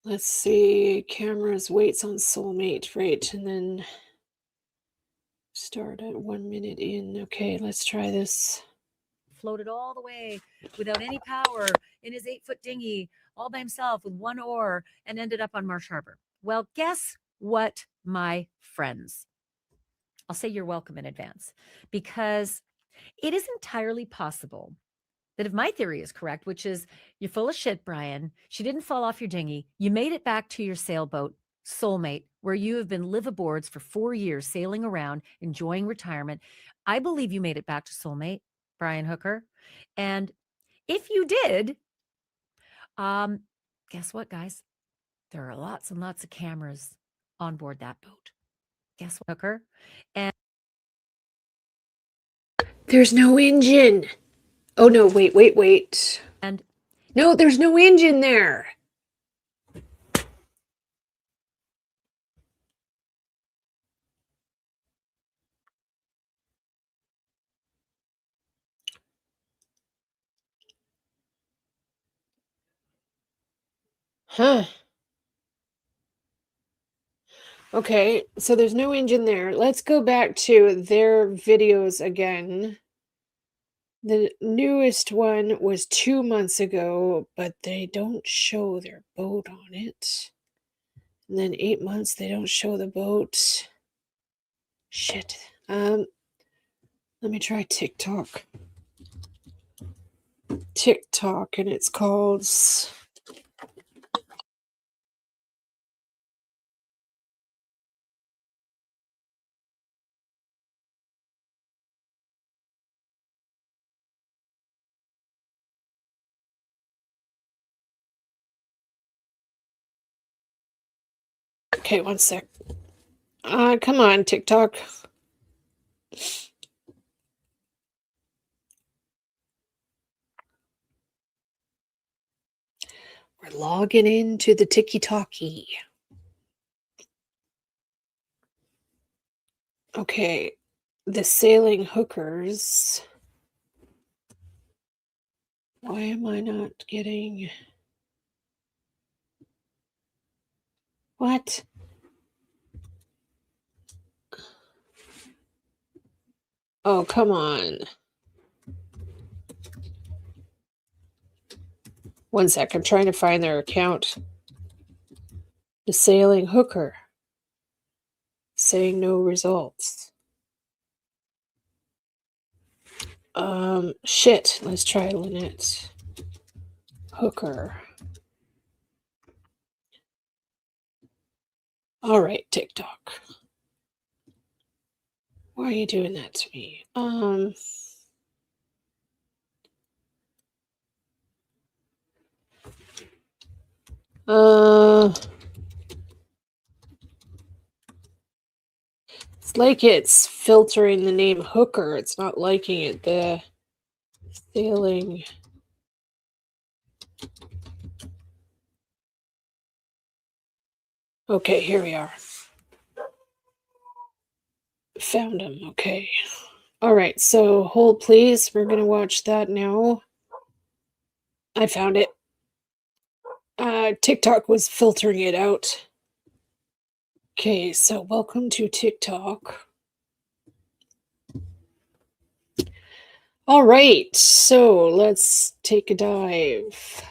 Let's see. Cameras waits on soulmate, right? And then start at 1 minute in. Okay, let's try this. Floated all the way without any power in his 8-foot dinghy, all by himself with one oar, and ended up on Marsh Harbor. Well, guess what, my friends? I'll say you're welcome in advance, because it is entirely possible that if my theory is correct, which is you're full of shit, Brian, she didn't fall off your dinghy, you made it back to your sailboat, soulmate, where you have been liveaboards for 4 years, sailing around, enjoying retirement. I believe you made it back to soulmate, Brian Hooker. And if you did, guess what, guys? There are lots and lots of cameras on board that boat. Guess what, Hooker? And there's no engine. Oh no, wait. And no, there's no engine there. Huh. Okay, so there's no engine there. Let's go back to their videos again. The newest one was 2 months ago, but they don't show their boat on it. And then 8 months, they don't show the boat. Shit. Let me try TikTok. And it's called... Okay, one sec. Come on, TikTok. We're logging into the Tiki-Talkie. Okay, the sailing hookers. Why am I not getting... What? Oh, come on. One sec, I'm trying to find their account. The sailing hooker. Saying no results. Shit. Let's try Lynette. Hooker. All right, TikTok. Why are you doing that to me? It's like it's filtering the name Hooker. It's not liking it. The sailing. Okay, here we are. Found him. Okay. All right, so hold please. We're going to watch that now. I found it. TikTok was filtering it out. Okay, so welcome to TikTok. All right, so let's take a dive.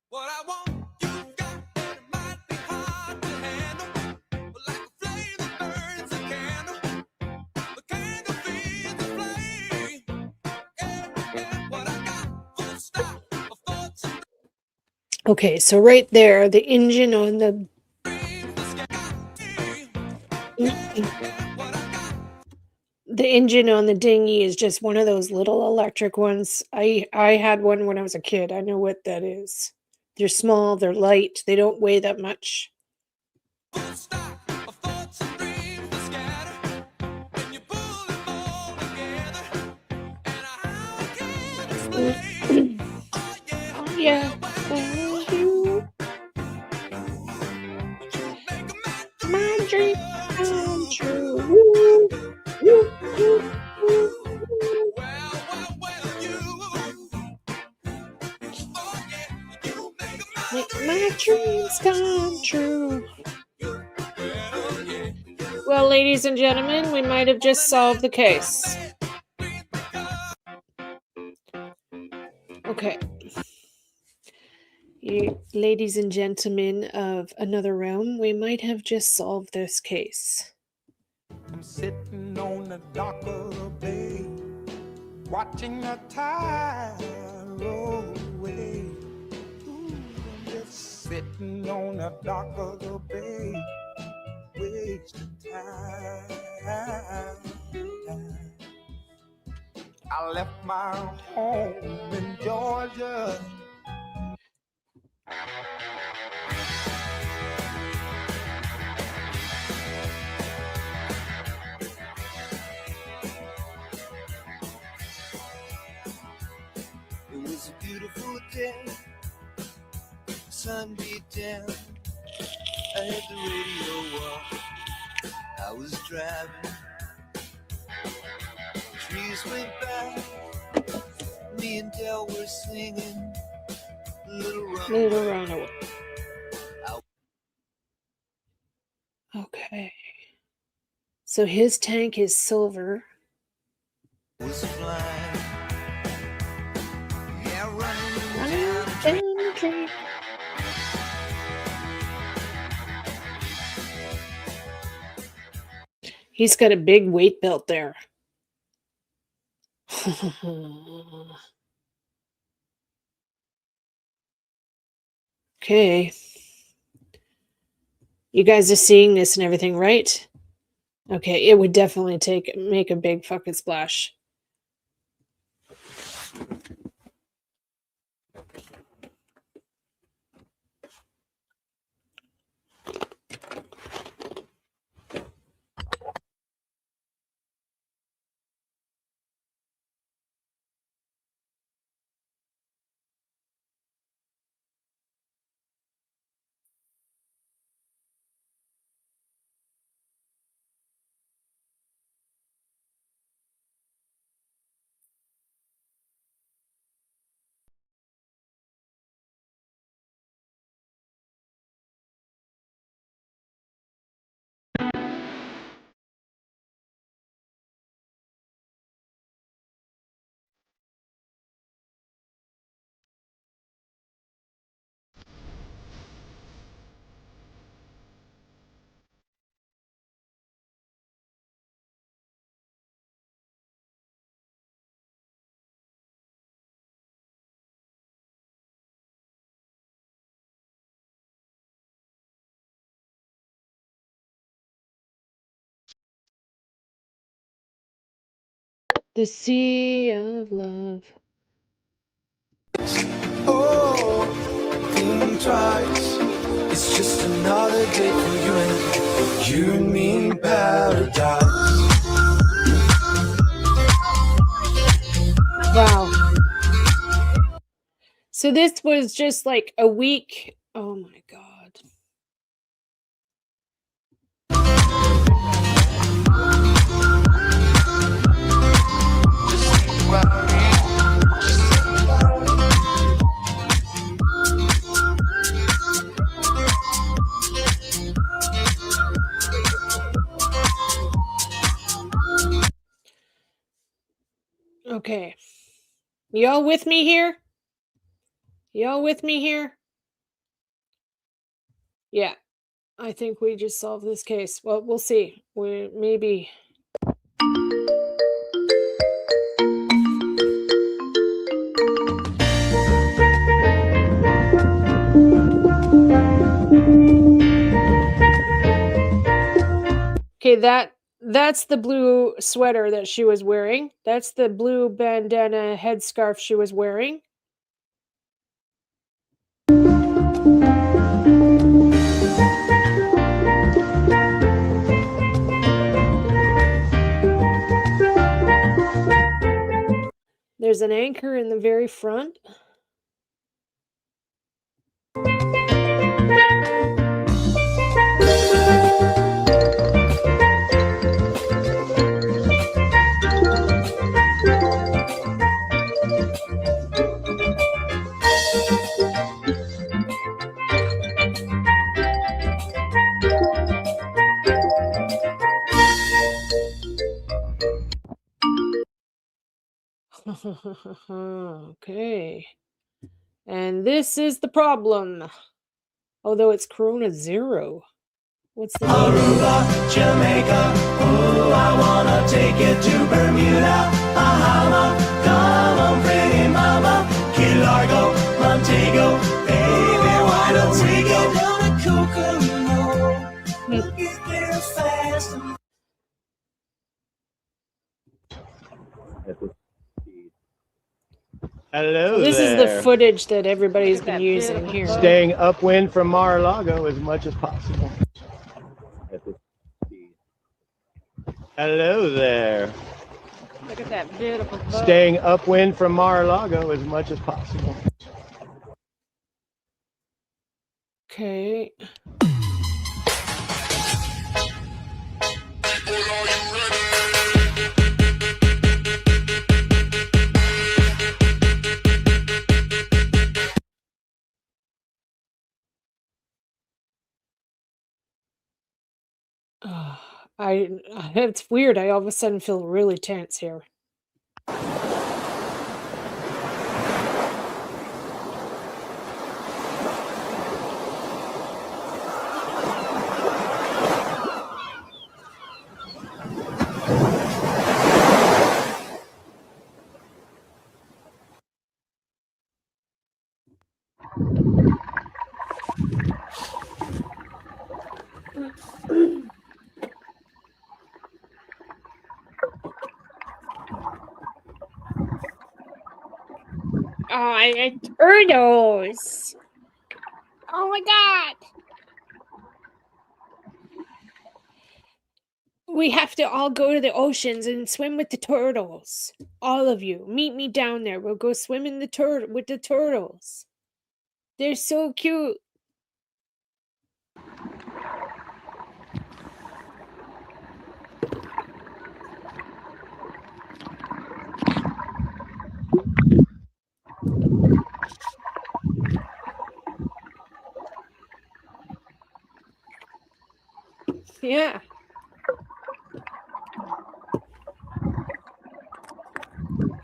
What I want, you got, and it might be hard to handle. But like a flame that burns a candle, the candle feeds the flame. Yeah, what I got, full stop of thoughts and Okay, so right there, the engine on the... The engine on the dinghy is just one of those little electric ones. I had one when I was a kid. I know what that is. They're small, they're light, they don't weigh that much. Oh ya. For you. My dream come true. Woo, woo, woo, woo, woo. Make my dreams come true. Well, ladies and gentlemen, we might have just solved the case. Okay. You, ladies and gentlemen of another realm, we might have just solved this case. I'm sitting on the dock of the bay, watching the tide roll away. Ooh, I'm just sitting on the dock of the bay, wasting time. I left my home in Georgia. It was a beautiful day, sun beat down. I had the radio on, I was driving. Trees went by, me and Del were singing Little Little Runaway. Okay. So his tank is silver. Was flying. Yeah, running Down down the drain. He's got a big weight belt there. Okay. You guys are seeing this and everything, right? Okay, it would definitely make a big fucking splash. The sea of love. oh, think twice. It's just another day for you and me in paradise. Wow. So this was just like a week. Oh my God. Okay. Y'all with me here? Y'all with me here? Yeah. I think we just solved this case. Well, we'll see. We maybe. Okay, that's the blue sweater that she was wearing. That's the blue bandana headscarf she was wearing. There's an anchor in the very front. Okay. And this is the problem. Although it's Corona Zero. What's the name? Aruba, Jamaica, oh, I wanna take it to Bermuda, Bahama, come on, pretty mama, Key Largo, Montego, baby, why don't we go down to Kokomo? We'll get there fast. Hello This is the footage that everybody's been using here. Staying upwind from Mar-a-Lago as much as possible. Hello there. Look at that beautiful boat. Staying upwind from Mar-a-Lago as much as possible. Okay. It's weird. I all of a sudden feel really tense here. Oh, turtles! Oh my god! We have to all go to the oceans and swim with the turtles. All of you, meet me down there. We'll go swim in the with the turtles. They're so cute. Yeah.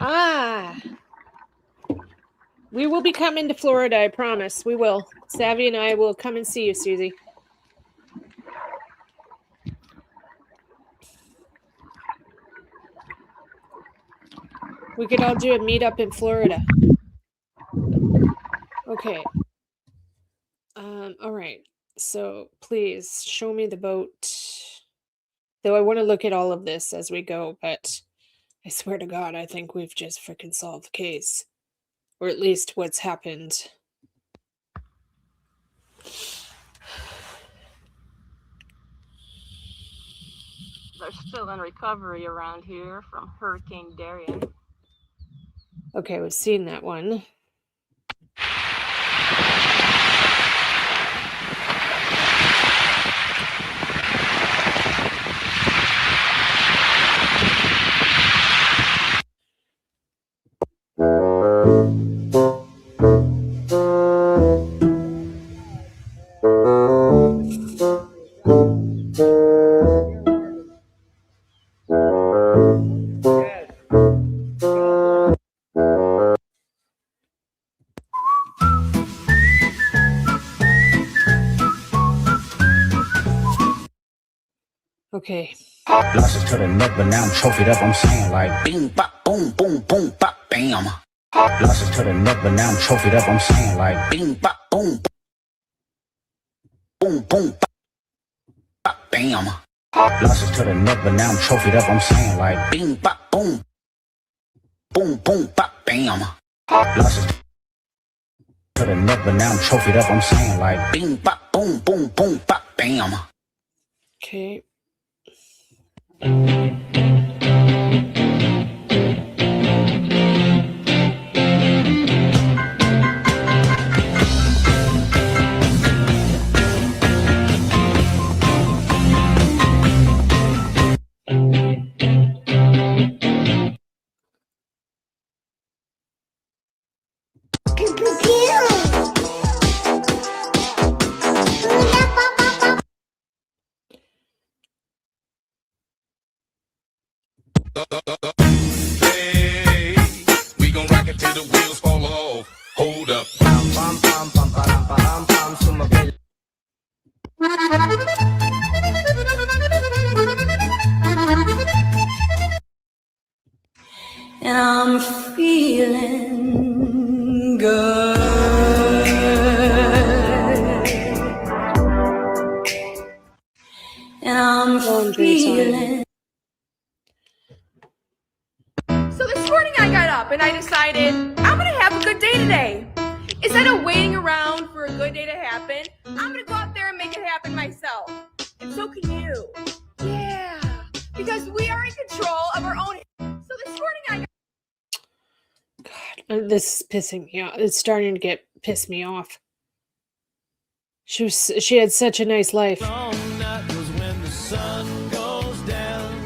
Ah. We will be coming to Florida, I promise. We will. Savvy and I will come and see you, Susie. We could all do a meetup in Florida. Okay. All right. So please show me the boat. Though I want to look at all of this as we go, but I swear to God, I think we've just freaking solved the case. Or at least what's happened. They're still in recovery around here from Hurricane Darian. Okay, we've seen that one. Okay. Losses to the neck, but now I'm trophied up. I'm saying like bing, bop, boom, boom, boom, bop, bam. Losses to the neck, but now I'm trophied up. I'm saying like bing, bop, boom, boom, boom, bop, bam. Losses to the neck, but now I'm trophied up. I'm saying like bing, bop, boom, boom, boom, bop, bam. Losses to the neck, but now I'm trophied up. I'm saying like bing, bop, boom, boom, boom, bop, bam. Okay. till the wheels fall off. Hold up. And I'm feeling good. And I'm Laundry feeling. So this morning I got up and I decided I'm gonna have a good day today. Instead of waiting around for a good day to happen, I'm gonna go out there and make it happen myself. And so can you. Yeah, because we are in control of our own. So this morning I got This is pissing me off. It's starting to piss me off. She had such a nice life. Long night was when the sun goes down.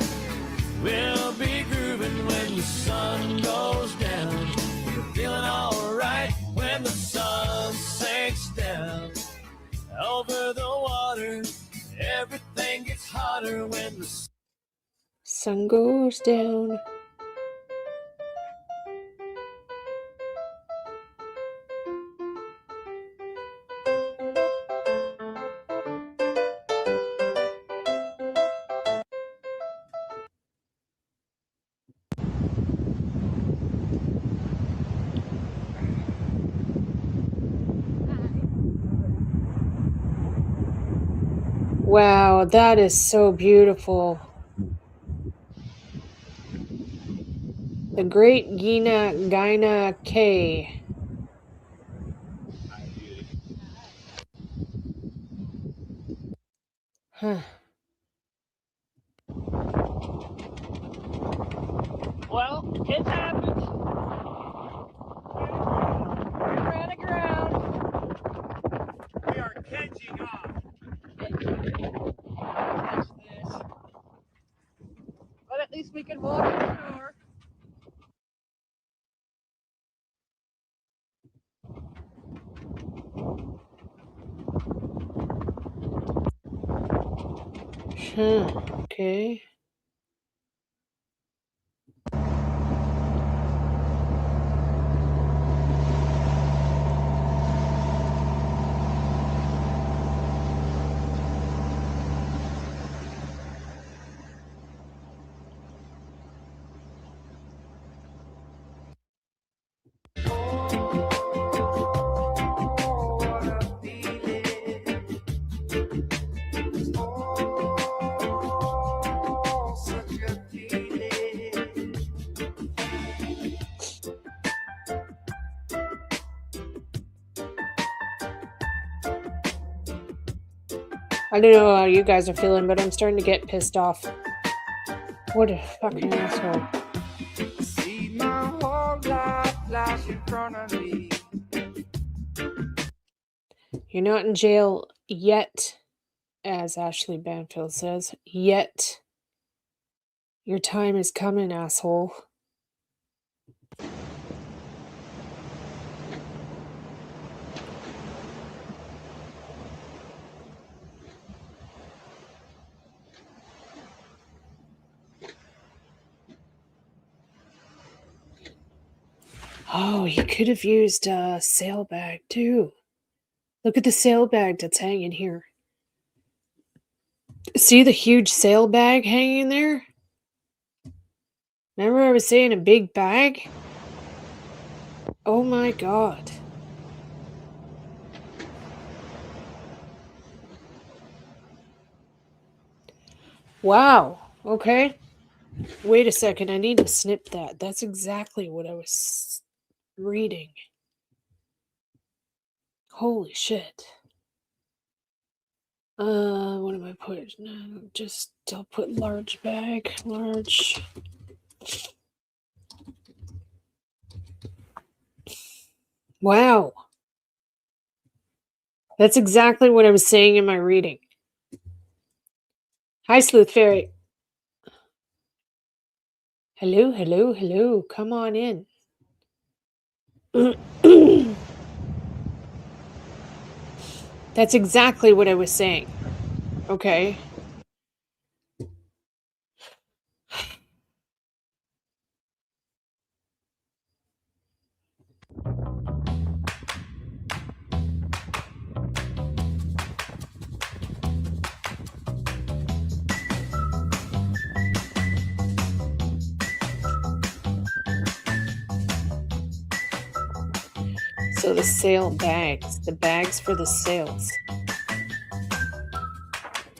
We'll be grooving when the sun goes down. Feeling alright when the sun sinks down. Over the water, everything gets hotter when the Sun goes down. Wow, that is so beautiful. The Great Gina K. Huh. Well, it happens. We ran aground. We are catching up. Catch this. But at least we can walk in the door. Okay. I don't know how you guys are feeling, but I'm starting to get pissed off. What a fucking asshole. see my whole life flash in front of me. You're not in jail yet, as Ashley Banfield says. Yet. Your time is coming, asshole. Oh, he could have used a sail bag too. Look at the sail bag that's hanging here. See the huge sail bag hanging there? Remember I was saying a big bag? Oh my god. Wow. Okay. Wait a second. I need to snip that. That's exactly what I was reading. Holy shit. What am I putting? No, just I'll put large bag. Large. Wow. That's exactly what I was saying in my reading. Hi, Sleuth Fairy. Hello, hello, hello. Come on in. That's exactly what I was saying. Okay. So the sail bags. The bags for the sails.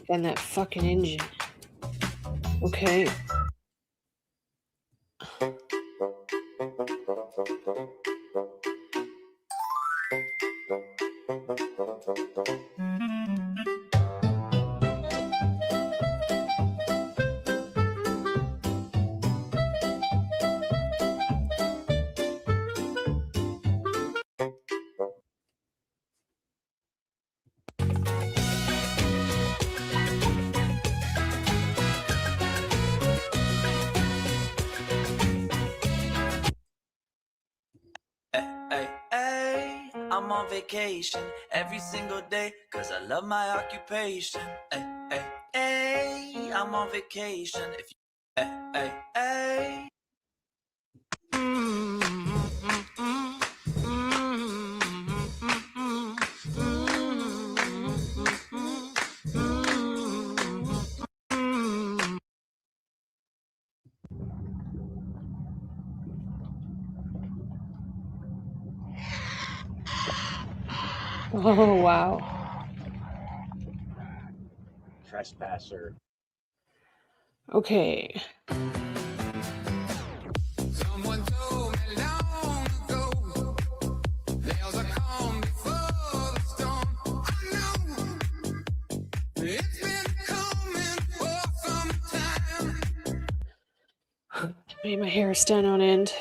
And that fucking engine. Okay. Hey, I'm on vacation every single day cause I love my occupation. Hey, I'm on vacation. If you, hey. Oh, wow. Trespasser. Okay. Someone told me long ago, there's a calm before the storm. I know it's been coming for some time. Made my hair stand on end.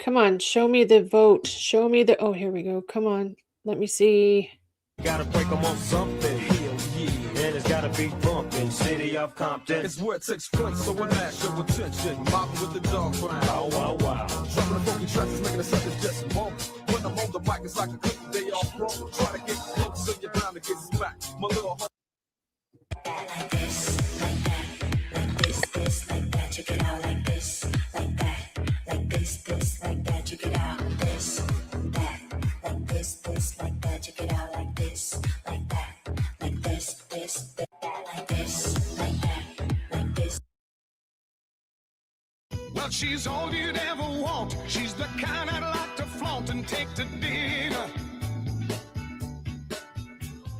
Come on, show me the vote. Show me the. Oh, here we go. Come on. Let me see. Gotta break them on something. Hell yeah. And it's gotta be bumping. City of Compton. It's where it takes place, so we're national attention. Mobbing with the dog pound. Wow, wow, wow. Dropping the funky tracks is making the suckers just bump. When I'm on the mic, it's like a good day off road. Try to get close so you're bound to get smacked. My little Like this, like that, like this, like that. Check it out like this, like that, like this, like that. Check it out this, that, like this, like that. Check it out like this, like that, like this, that, like this, like that, like this. well, she's all you'd ever want. She's the kind I'd like to flaunt and take to dinner.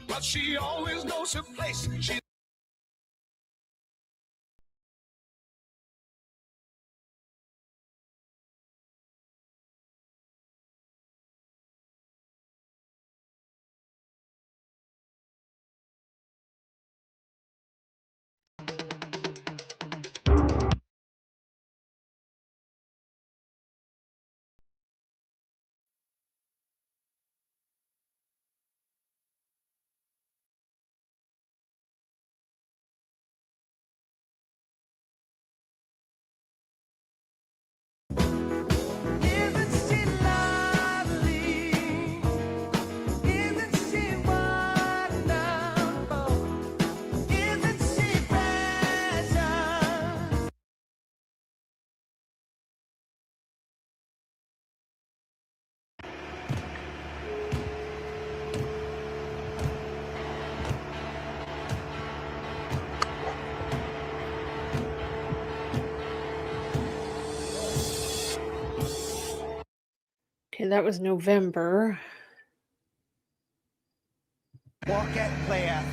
But she always knows her place. She Okay, that was November. Look at that.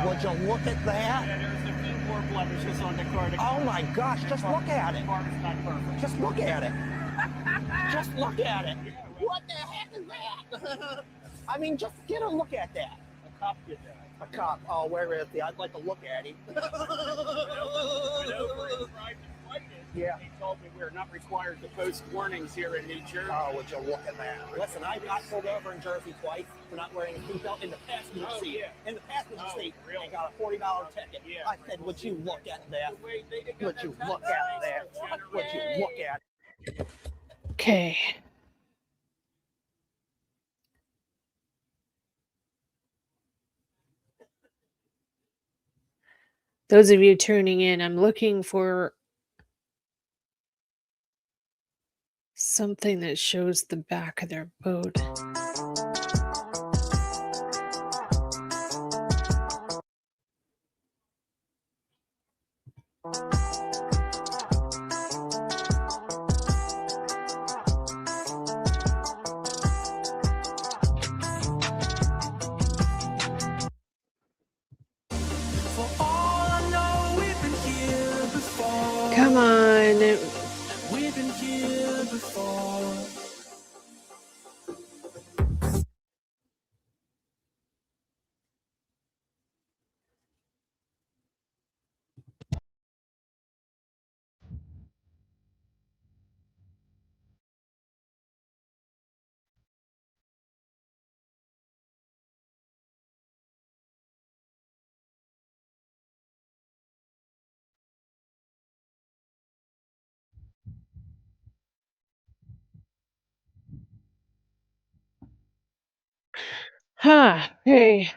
Would you look at that? Yeah, there's a few more blemishes on the car. Oh my gosh, just look at it. The car is not perfect. Just look at it. Just look at it. What the heck is that? I mean, just get a look at that. A cop did that. A cop. Oh, where is he? I'd like to look at him. Yeah. He told me we're not required to post warnings here in New Jersey. Oh, would you look at that? Listen, I got pulled over in Jersey twice for not wearing a seatbelt in the passenger seat. Yeah. In the passenger seat, really? I got a $40 ticket. Yeah. I said, would you look at that? Would you look at that? Would you look at it? Okay. Those of you tuning in, I'm looking for Something that shows the back of their boat. For all I know, we've been here before. Come on. We've been here before. Huh. Hey.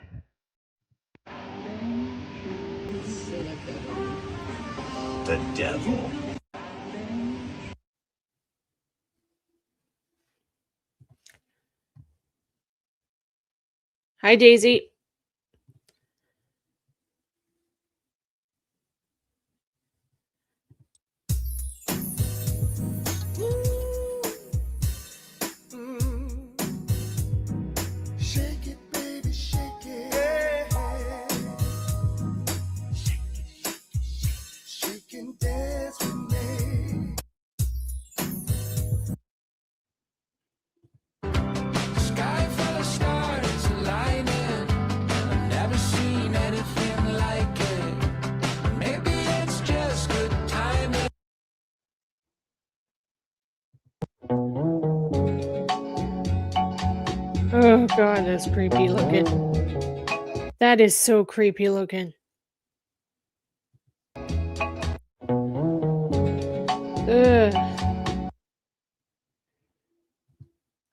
The devil. Hi, Daisy. Shake it, baby, shake it. Shake and dance with me. Sky full of stars aligning. I've never seen anything like it. Maybe it's just good timing. Oh, God, that's creepy looking. That is so creepy looking. Ugh.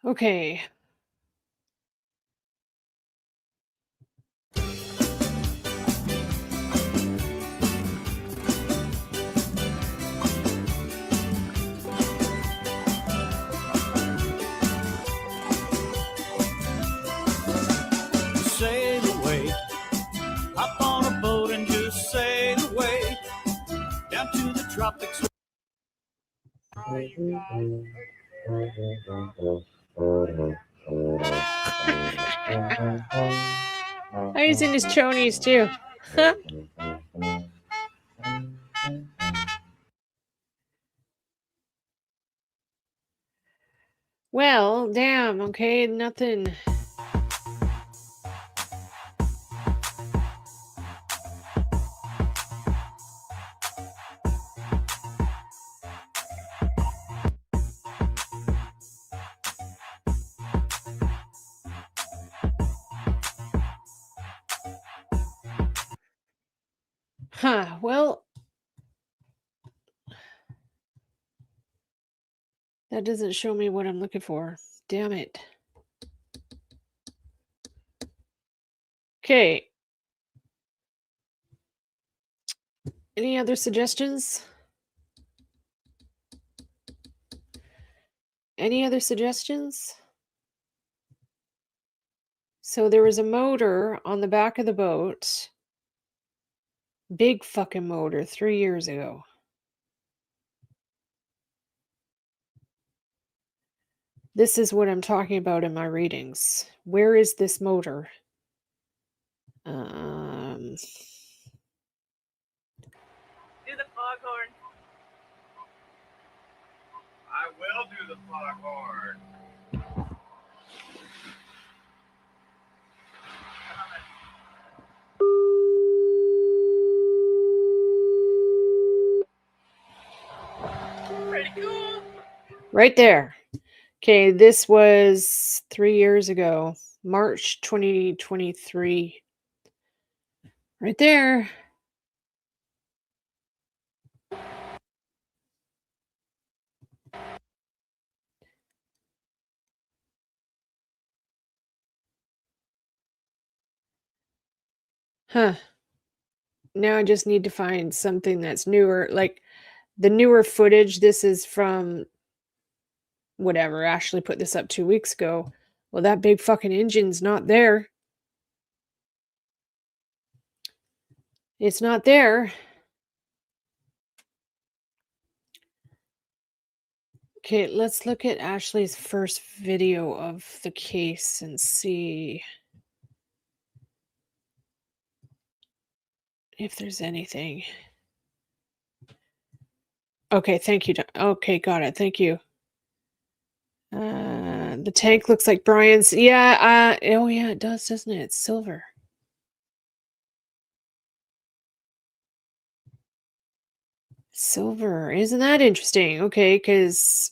Okay. Sail away, hop on a boat and just sail away down to the tropics. Oh, he's in his chonies too. Well, damn. Okay, nothing. Huh. Well, that doesn't show me what I'm looking for. Damn it. Okay. Any other suggestions? Any other suggestions? So there was a motor on the back of the boat. Big fucking motor 3 years ago. This is what I'm talking about in my readings. Where is this motor? Do the foghorn. I will do the foghorn. Pretty cool. Right there. Okay, this was 3 years ago, March 2023. Right there. Huh. Now I just need to find something that's newer, like the newer footage. This is from whatever. Ashley put this up 2 weeks ago. Well, that big fucking engine's not there. It's not there. Okay, let's look at Ashley's first video of the case and see if there's anything. Okay, thank you. Okay, got it. Thank you. The tank looks like Brian's. Yeah, oh yeah, it does, doesn't it? It's silver. Silver. Isn't that interesting? Okay, because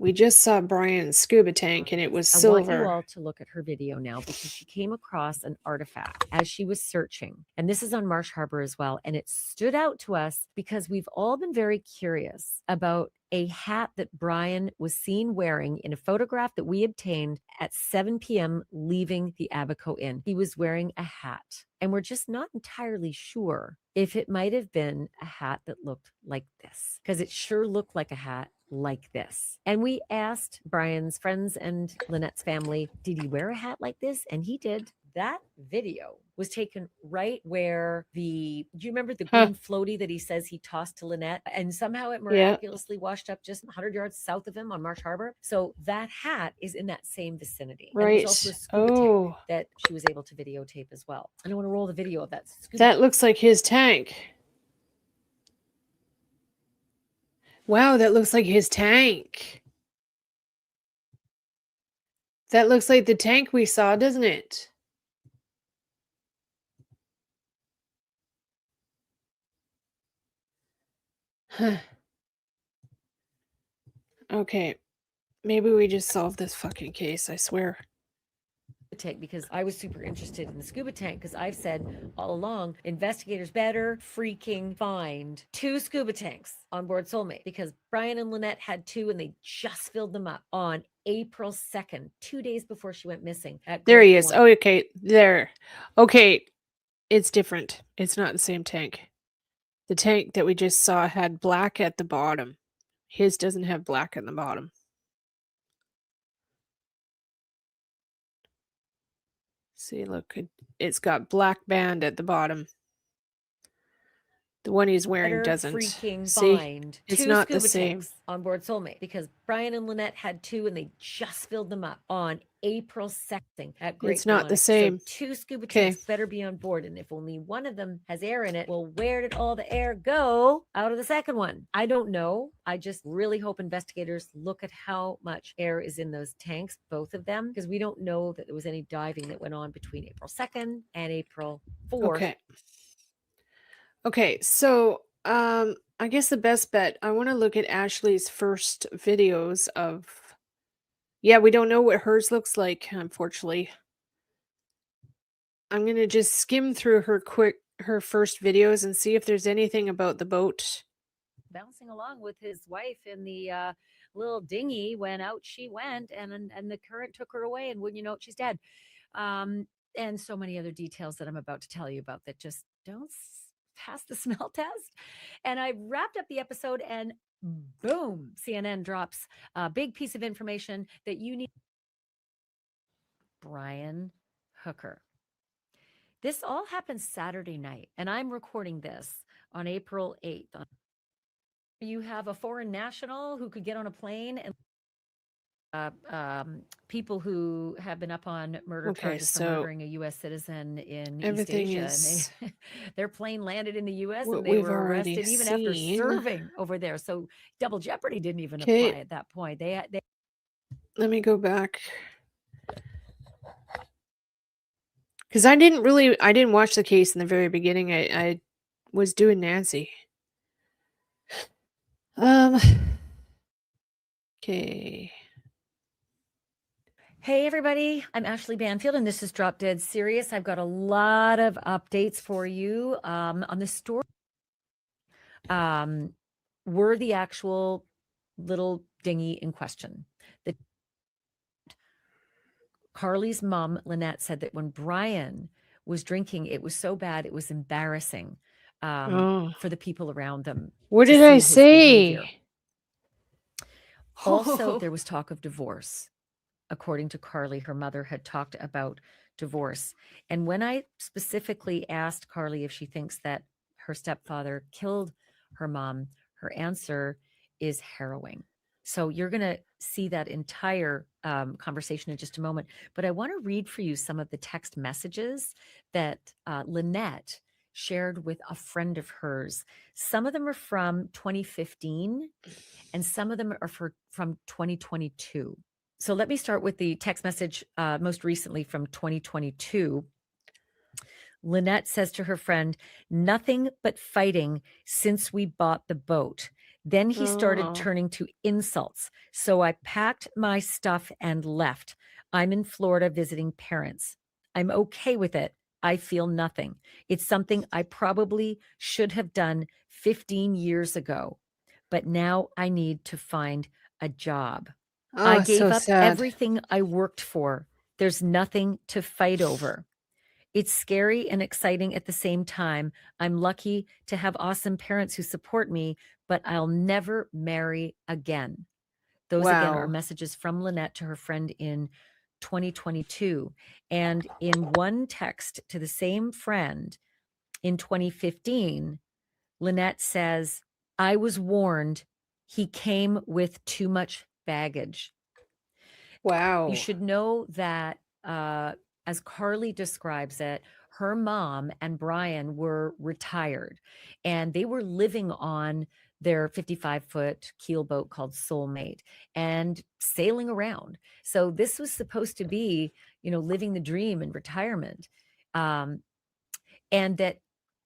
we just saw Brian's scuba tank and it was I want you silver. all to look at her video now because she came across an artifact as she was searching. And this is on Marsh Harbor as well. And it stood out to us because we've all been very curious about a hat that Brian was seen wearing in a photograph that we obtained at 7 p.m. leaving the Abaco Inn. He was wearing a hat. And we're just not entirely sure if it might have been a hat that looked like this, because it sure looked like a hat like this. And we asked Brian's friends and Lynette's family, did he wear a hat like this? And he did. That video was taken right where do you remember the green floaty that he says he tossed to Lynette? And somehow it miraculously washed up just 100 yards south of him on Marsh Harbor. So that hat is in that same vicinity. And Right. there's also a scuba tank that she was able to videotape as well. And I want to roll the video of that scuba That looks like his tank. Wow, that looks like his tank. That looks like the tank we saw, doesn't it? Huh. Okay. Maybe we just solved this fucking case, I swear. tank because I was super interested in the scuba tank because I've said all along, investigators better freaking find 2 scuba tanks on board Soulmate because Brian and Lynette had 2 and they just filled them up on April 2nd, 2 days before she went missing. There he is. Oh, okay. There. Okay. It's different. It's not the same tank. The tank that we just saw had black at the bottom. His doesn't have black at the bottom. See, look, it's got black band at the bottom. The one he's wearing doesn't. Freaking See, find it's 2 not scuba the same. tanks on board Soulmate because Brian and Lynette had 2 and they just filled them up on April 2nd at Great It's not the Colonic. same. So 2 scuba Okay. tanks better be on board. And if only one of them has air in it, well, where did all the air go out of the second one? I don't know. I just really hope investigators look at how much air is in those tanks, both of them, because we don't know that there was any diving that went on between April 2nd and April 4th. Okay. Okay, so I guess the best bet, I want to look at Ashley's first videos of, yeah, we don't know what hers looks like, unfortunately. I'm going to just skim through her first videos and see if there's anything about the boat. Bouncing along with his wife in the little dinghy when out she went and the current took her away and wouldn't you know it, she's dead. And so many other details that I'm about to tell you about that just don't pass the smell test. And I wrapped up the episode and boom, CNN drops a big piece of information that you need. Brian Hooker. This all happened Saturday night, and I'm recording this on April 8th. You have a foreign national who could get on a plane and people who have been up on murder charges for murdering a U.S. citizen in East Asia. And their plane landed in the U.S. and they were arrested even after serving over there. So double jeopardy didn't even apply at that point. They Let me go back. Because I didn't watch the case in the very beginning. I was doing Nancy. Okay. Hey everybody, I'm Ashley Banfield and this is Drop Dead Serious. I've got a lot of updates for you on the story. Were the actual little dinghy in question. Carly's mom, Lynette, said that when Brian was drinking, it was so bad, it was embarrassing Oh, for the people around them what to did see I his behavior. say? Also, Oh, there was talk of divorce. According to Carly, her mother had talked about divorce. And when I specifically asked Carly if she thinks that her stepfather killed her mom, her answer is harrowing. So you're going to see that entire conversation in just a moment. But I want to read for you some of the text messages that Lynette shared with a friend of hers. Some of them are from 2015, and some of them are from 2022. So let me start with the text message most recently from 2022. Lynette says to her friend, "Nothing but fighting since we bought the boat. Then he started oh, turning to insults. So I packed my stuff and left. I'm in Florida visiting parents. I'm okay with it. I feel nothing. It's something I probably should have done 15 years ago. But now I need to find a job. I oh, gave so up sad. everything I worked for. There's nothing to fight over. It's scary and exciting at the same time. I'm lucky to have awesome parents who support me, but I'll never marry again." Those again are Wow. messages from Lynette to her friend in 2022. And in one text to the same friend in 2015, Lynette says, "I was warned he came with too much baggage." Wow. You should know that, as Carly describes it, her mom and Brian were retired and they were living on their 55-foot keelboat called Soulmate and sailing around. So this was supposed to be, living the dream in retirement. Um, and that,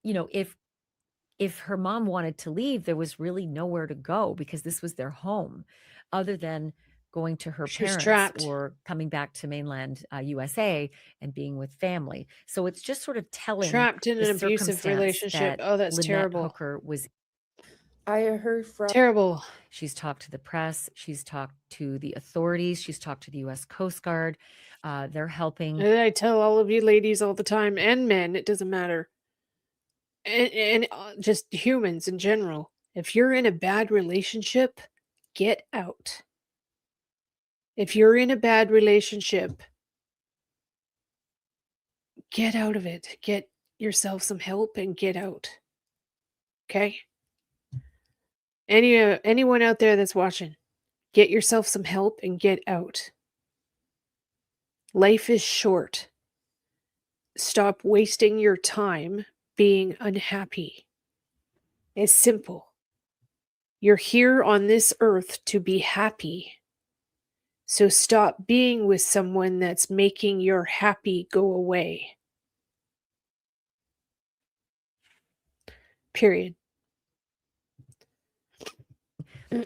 if her mom wanted to leave, there was really nowhere to go because this was their home other than going to her She was parents trapped. or coming back to mainland USA and being with family. So it's just sort of telling Trapped in the an abusive circumstance relationship. that Oh, that's Lynette terrible. Hooker was. I heard from Terrible. She's talked to the press, she's talked to the authorities, she's talked to the US Coast Guard. They're helping. And I tell all of you ladies all the time, and men, it doesn't matter. And just humans in general. If you're in a bad relationship, get out. If you're in a bad relationship, get out of it. Get yourself some help and get out. Okay? Anyone out there that's watching, get yourself some help and get out. Life is short. Stop wasting your time being unhappy. It's simple. You're here on this earth to be happy. So stop being with someone that's making your happy go away. Period.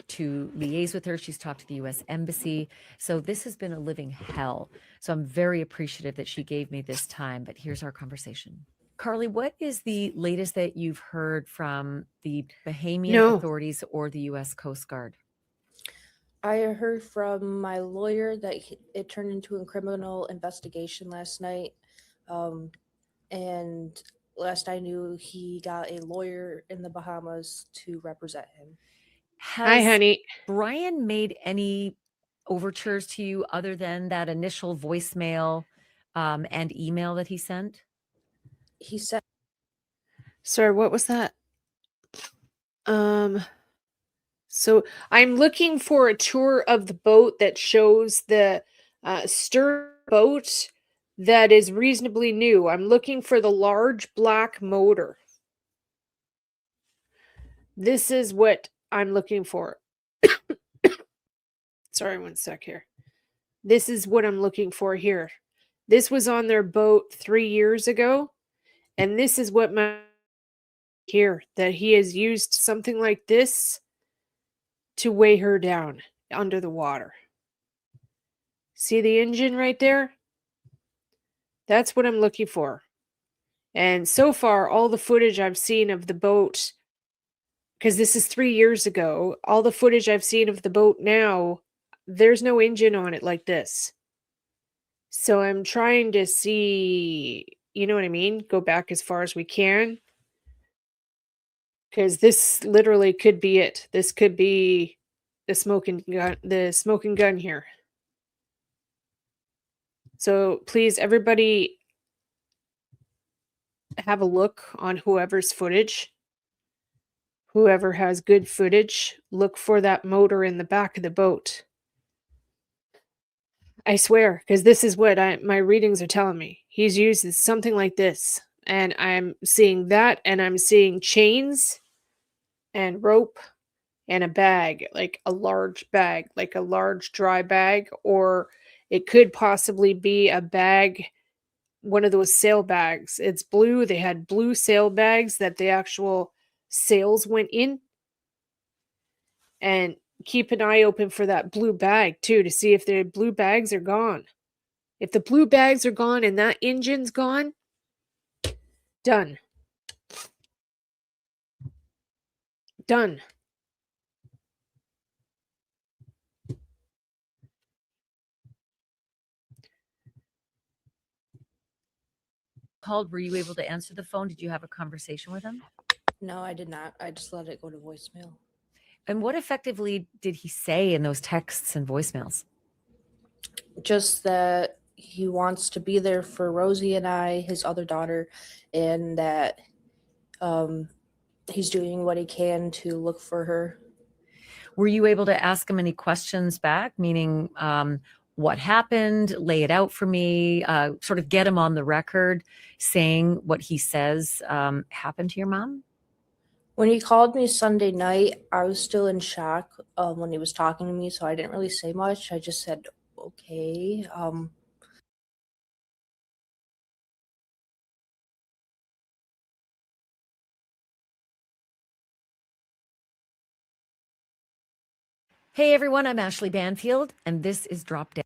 To liaise with her. She's talked to the US Embassy. So this has been a living hell. So I'm very appreciative that she gave me this time. But here's our conversation. Carly, what is the latest that you've heard from the Bahamian No. authorities or the US Coast Guard? I heard from my lawyer that it turned into a criminal investigation last night. And last I knew, he got a lawyer in the Bahamas to represent him. Hi, Has honey. Brian made any overtures to you other than that initial voicemail and email that he sent? He said, Sorry, what was that? So I'm looking for a tour of the boat that shows the stern boat that is reasonably new. I'm looking for the large black motor. This is what I'm looking for. Sorry, one sec here. This is what I'm looking for here. This was on their boat 3 years ago, and this is what my here that he has used something like this to weigh her down under the water. See the engine right there? That's what I'm looking for. And so far, all the footage I've seen of the boat, because this is 3 years ago, all the footage I've seen of the boat now, there's no engine on it like this. So I'm trying to see, you know what I mean? Go back as far as we can. because this literally could be it. This could be the smoking gun here. So please, everybody, have a look on whoever's footage. Whoever has good footage, look for that motor in the back of the boat. I swear, because this is what my readings are telling me. He's used something like this, and I'm seeing that, and I'm seeing chains and rope and a bag, like a large bag, like a large dry bag, or it could possibly be a bag, one of those sail bags. It's blue. They had blue sail bags that the actual sails went in. And keep an eye open for that blue bag too, to see if the blue bags are gone. If the blue bags are gone and that engine's gone, done. Done. Called, were you able to answer the phone? Did you have a conversation with him? No, I did not. I just let it go to voicemail. And what effectively did he say in those texts and voicemails? Just that he wants to be there for Rosie and I, his other daughter, and that he's doing what he can to look for her. Were you able to ask him any questions back? Meaning, what happened? Lay it out for me. Sort of get him on the record saying what he says happened to your mom? When he called me Sunday night, I was still in shock when he was talking to me, so I didn't really say much. I just said, okay. Hey everyone, I'm Ashley Banfield, and this is Drop Dead.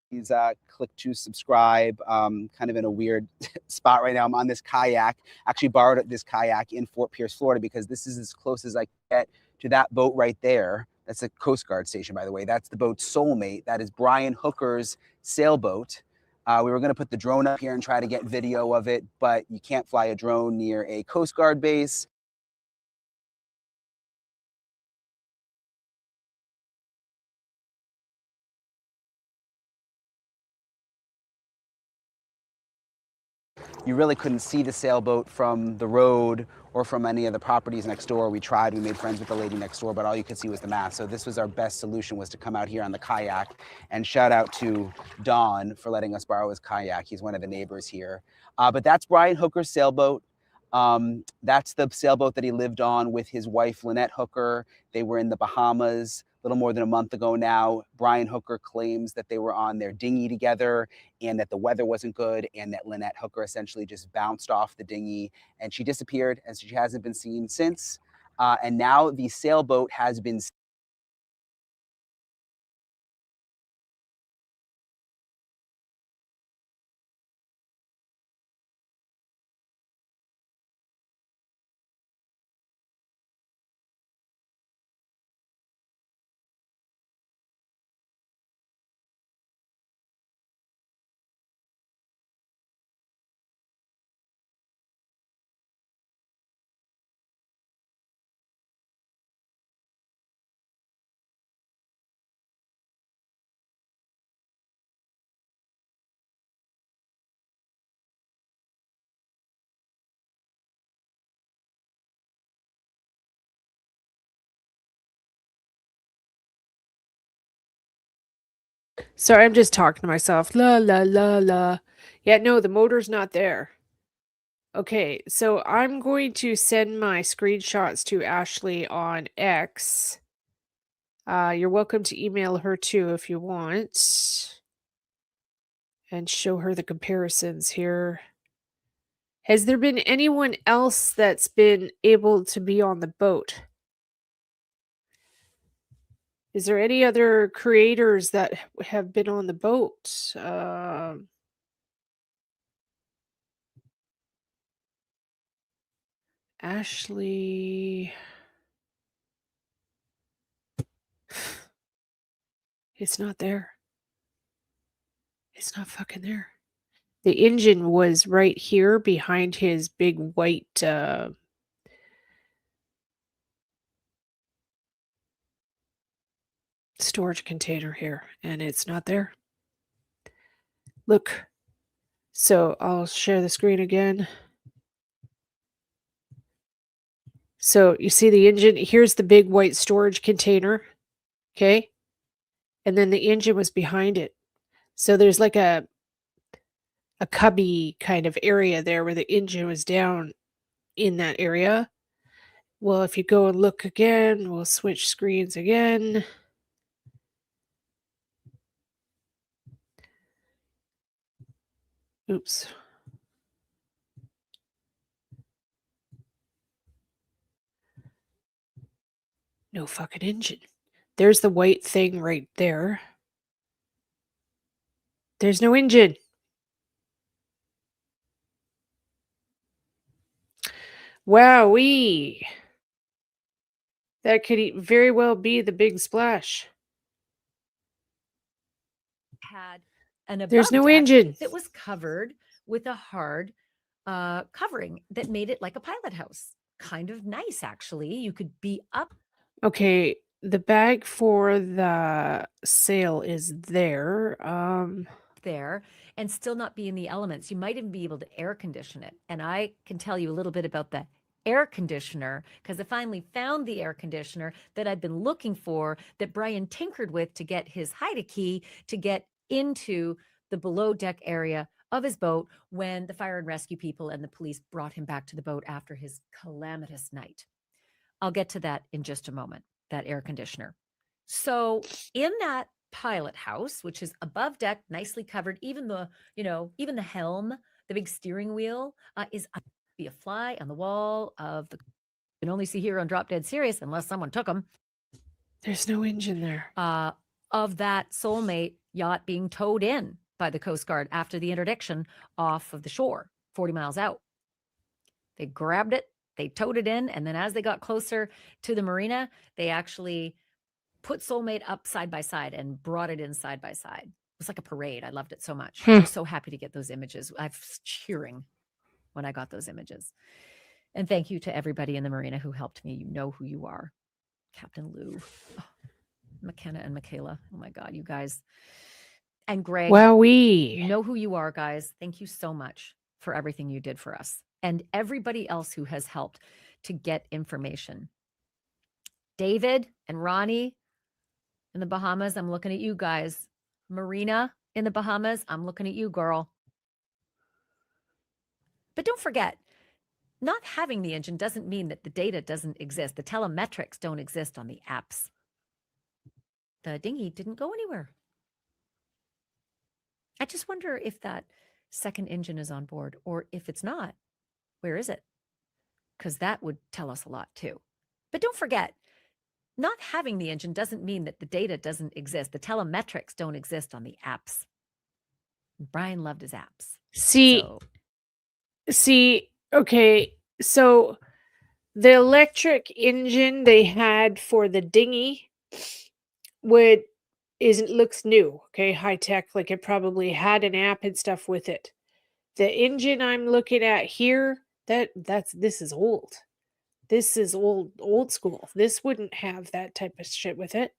Please click to subscribe. Kind of in a weird spot right now. I'm on this kayak. Actually borrowed this kayak in Fort Pierce, Florida, because this is as close as I get to that boat right there. That's a Coast Guard station, by the way. That's the boat Soulmate. That is Brian Hooker's sailboat. We were going to put the drone up here and try to get video of it, but you can't fly a drone near a Coast Guard base. You really couldn't see the sailboat from the road or from any of the properties next door. We tried, we made friends with the lady next door, but all you could see was the mast. So this was our best solution, was to come out here on the kayak. And shout out to Don for letting us borrow his kayak. He's one of the neighbors here. But that's Brian Hooker's sailboat. That's the sailboat that he lived on with his wife, Lynette Hooker. They were in the Bahamas a little more than a month ago now. Brian Hooker claims that they were on their dinghy together and that the weather wasn't good, and that Lynette Hooker essentially just bounced off the dinghy and she disappeared, and she hasn't been seen since. And now the sailboat has been Sorry, I'm just talking to myself. La la la la. Yeah, no, the motor's not there. Okay, so I'm going to send my screenshots to Ashley on X. You're welcome to email her too if you want. And show her the comparisons here. Has there been anyone else that's been able to be on the boat? Is there any other creators that have been on the boat? Ashley. It's not there. It's not fucking there. The engine was right here behind his big white storage container here, and it's not there. Look. So I'll share the screen again. So you see the engine, here's the big white storage container, okay? And then the engine was behind it. So there's like a cubby kind of area there where the engine was down in that area. Well, if you go and look again, we'll switch screens again. Oops. No fucking engine. There's the white thing right there. There's no engine. Wowee. That could very well be the big splash. Had an above There's no deck engine. that was covered with a hard covering that made it like a pilot house. Kind of nice, actually. You could be up Okay, the bag for the sail is there. there and still not be in the elements. You might even be able to air condition it. And I can tell you a little bit about the air conditioner because I finally found the air conditioner that I've been looking for that Brian tinkered with to get his Haida key to get into the below deck area of his boat when the fire and rescue people and the police brought him back to the boat after his calamitous night. I'll get to that in just a moment, that air conditioner. So in that pilot house, which is above deck, nicely covered, even the, even the helm, the big steering wheel is be a fly on the wall of the, you can only see here on Drop Dead Serious unless someone took them. There's no engine there. Of that Soulmate yacht being towed in by the Coast Guard after the interdiction off of the shore, 40 miles out. They grabbed it, they towed it in, and then as they got closer to the marina, they actually put Soulmate up side by side and brought it in side by side. It was like a parade. I loved it so much. I was so happy to get those images. I was cheering when I got those images. And thank you to everybody in the marina who helped me. You know who you are. Captain Lou, McKenna and Michaela. Oh my God, you guys. And Greg. Wowee. You know who you are, guys. Thank you so much for everything you did for us. And everybody else who has helped to get information. David and Ronnie in the Bahamas, I'm looking at you guys. Marina in the Bahamas, I'm looking at you, girl. But don't forget, not having the engine doesn't mean that the data doesn't exist. The telemetrics don't exist on the apps. The dinghy didn't go anywhere. I just wonder if that second engine is on board, or if it's not, where is it? Because that would tell us a lot too. But don't forget, not having the engine doesn't mean that the data doesn't exist. The telemetrics don't exist on the apps. Brian loved his apps. See, okay, so the electric engine they had for the dinghy looks new, okay, high tech, like it probably had an app and stuff with it. The engine I'm looking at here, this is old. This is old school. This wouldn't have that type of shit with it.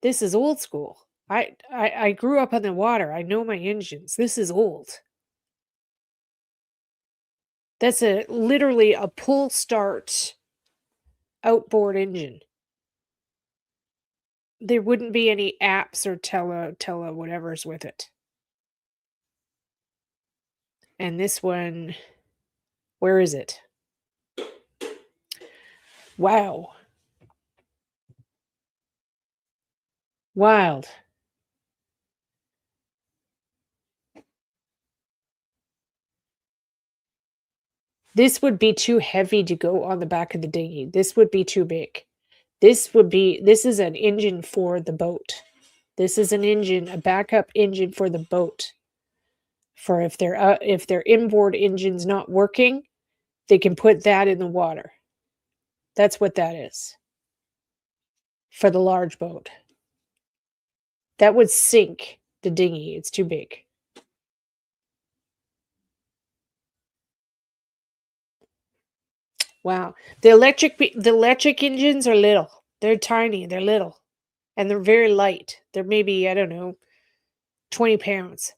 This is old school. I grew up on the water. I know my engines. This is old. That's literally a pull start outboard engine. there wouldn't be any apps or tele whatever's with it. And this one, where is it? Wow. Wild. This would be too heavy to go on the back of the dinghy. This would be too big. This is an engine for the boat. This is an engine, a backup engine for the boat. For if their inboard engine's not working, they can put that in the water. That's what that is. For the large boat. That would sink the dinghy. It's too big. Wow. The electric engines are little. They're tiny. They're little. And they're very light. They're maybe, I don't know, 20 pounds.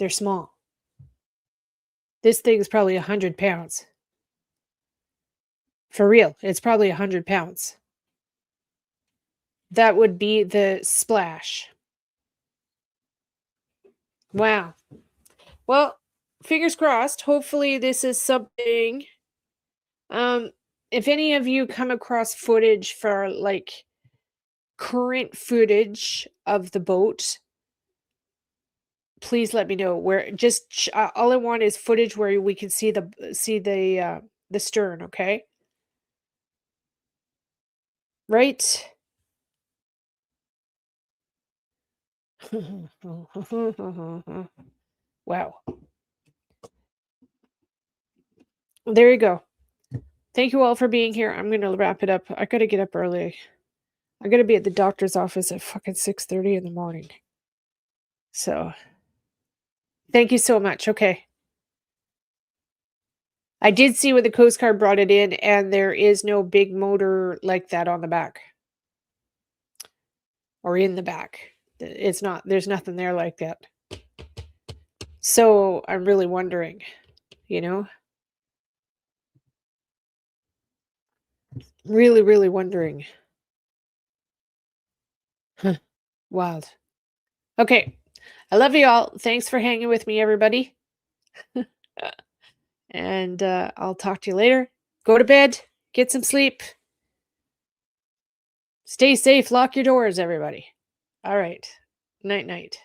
They're small. This thing's probably 100 pounds. For real, it's probably 100 pounds. That would be the Splash. Wow. Well, fingers crossed. Hopefully this is something. If any of you come across footage for like current footage of the boat, please let me know. Where just all I want is footage where we can see the stern, okay? Right? Wow. There you go. Thank you all for being here. I'm going to wrap it up. I got to get up early. I got to be at the doctor's office at fucking 6:30 in the morning. So, thank you so much. Okay. I did see when the Coast Guard brought it in, and there is no big motor like that on the back. Or in the back. It's not, there's nothing there like that. So, I'm really wondering, you know? Really, really wondering. Huh. Wild. Okay. I love you all. Thanks for hanging with me, everybody. And I'll talk to you later. Go to bed. Get some sleep. Stay safe. Lock your doors, everybody. All right. Night, night.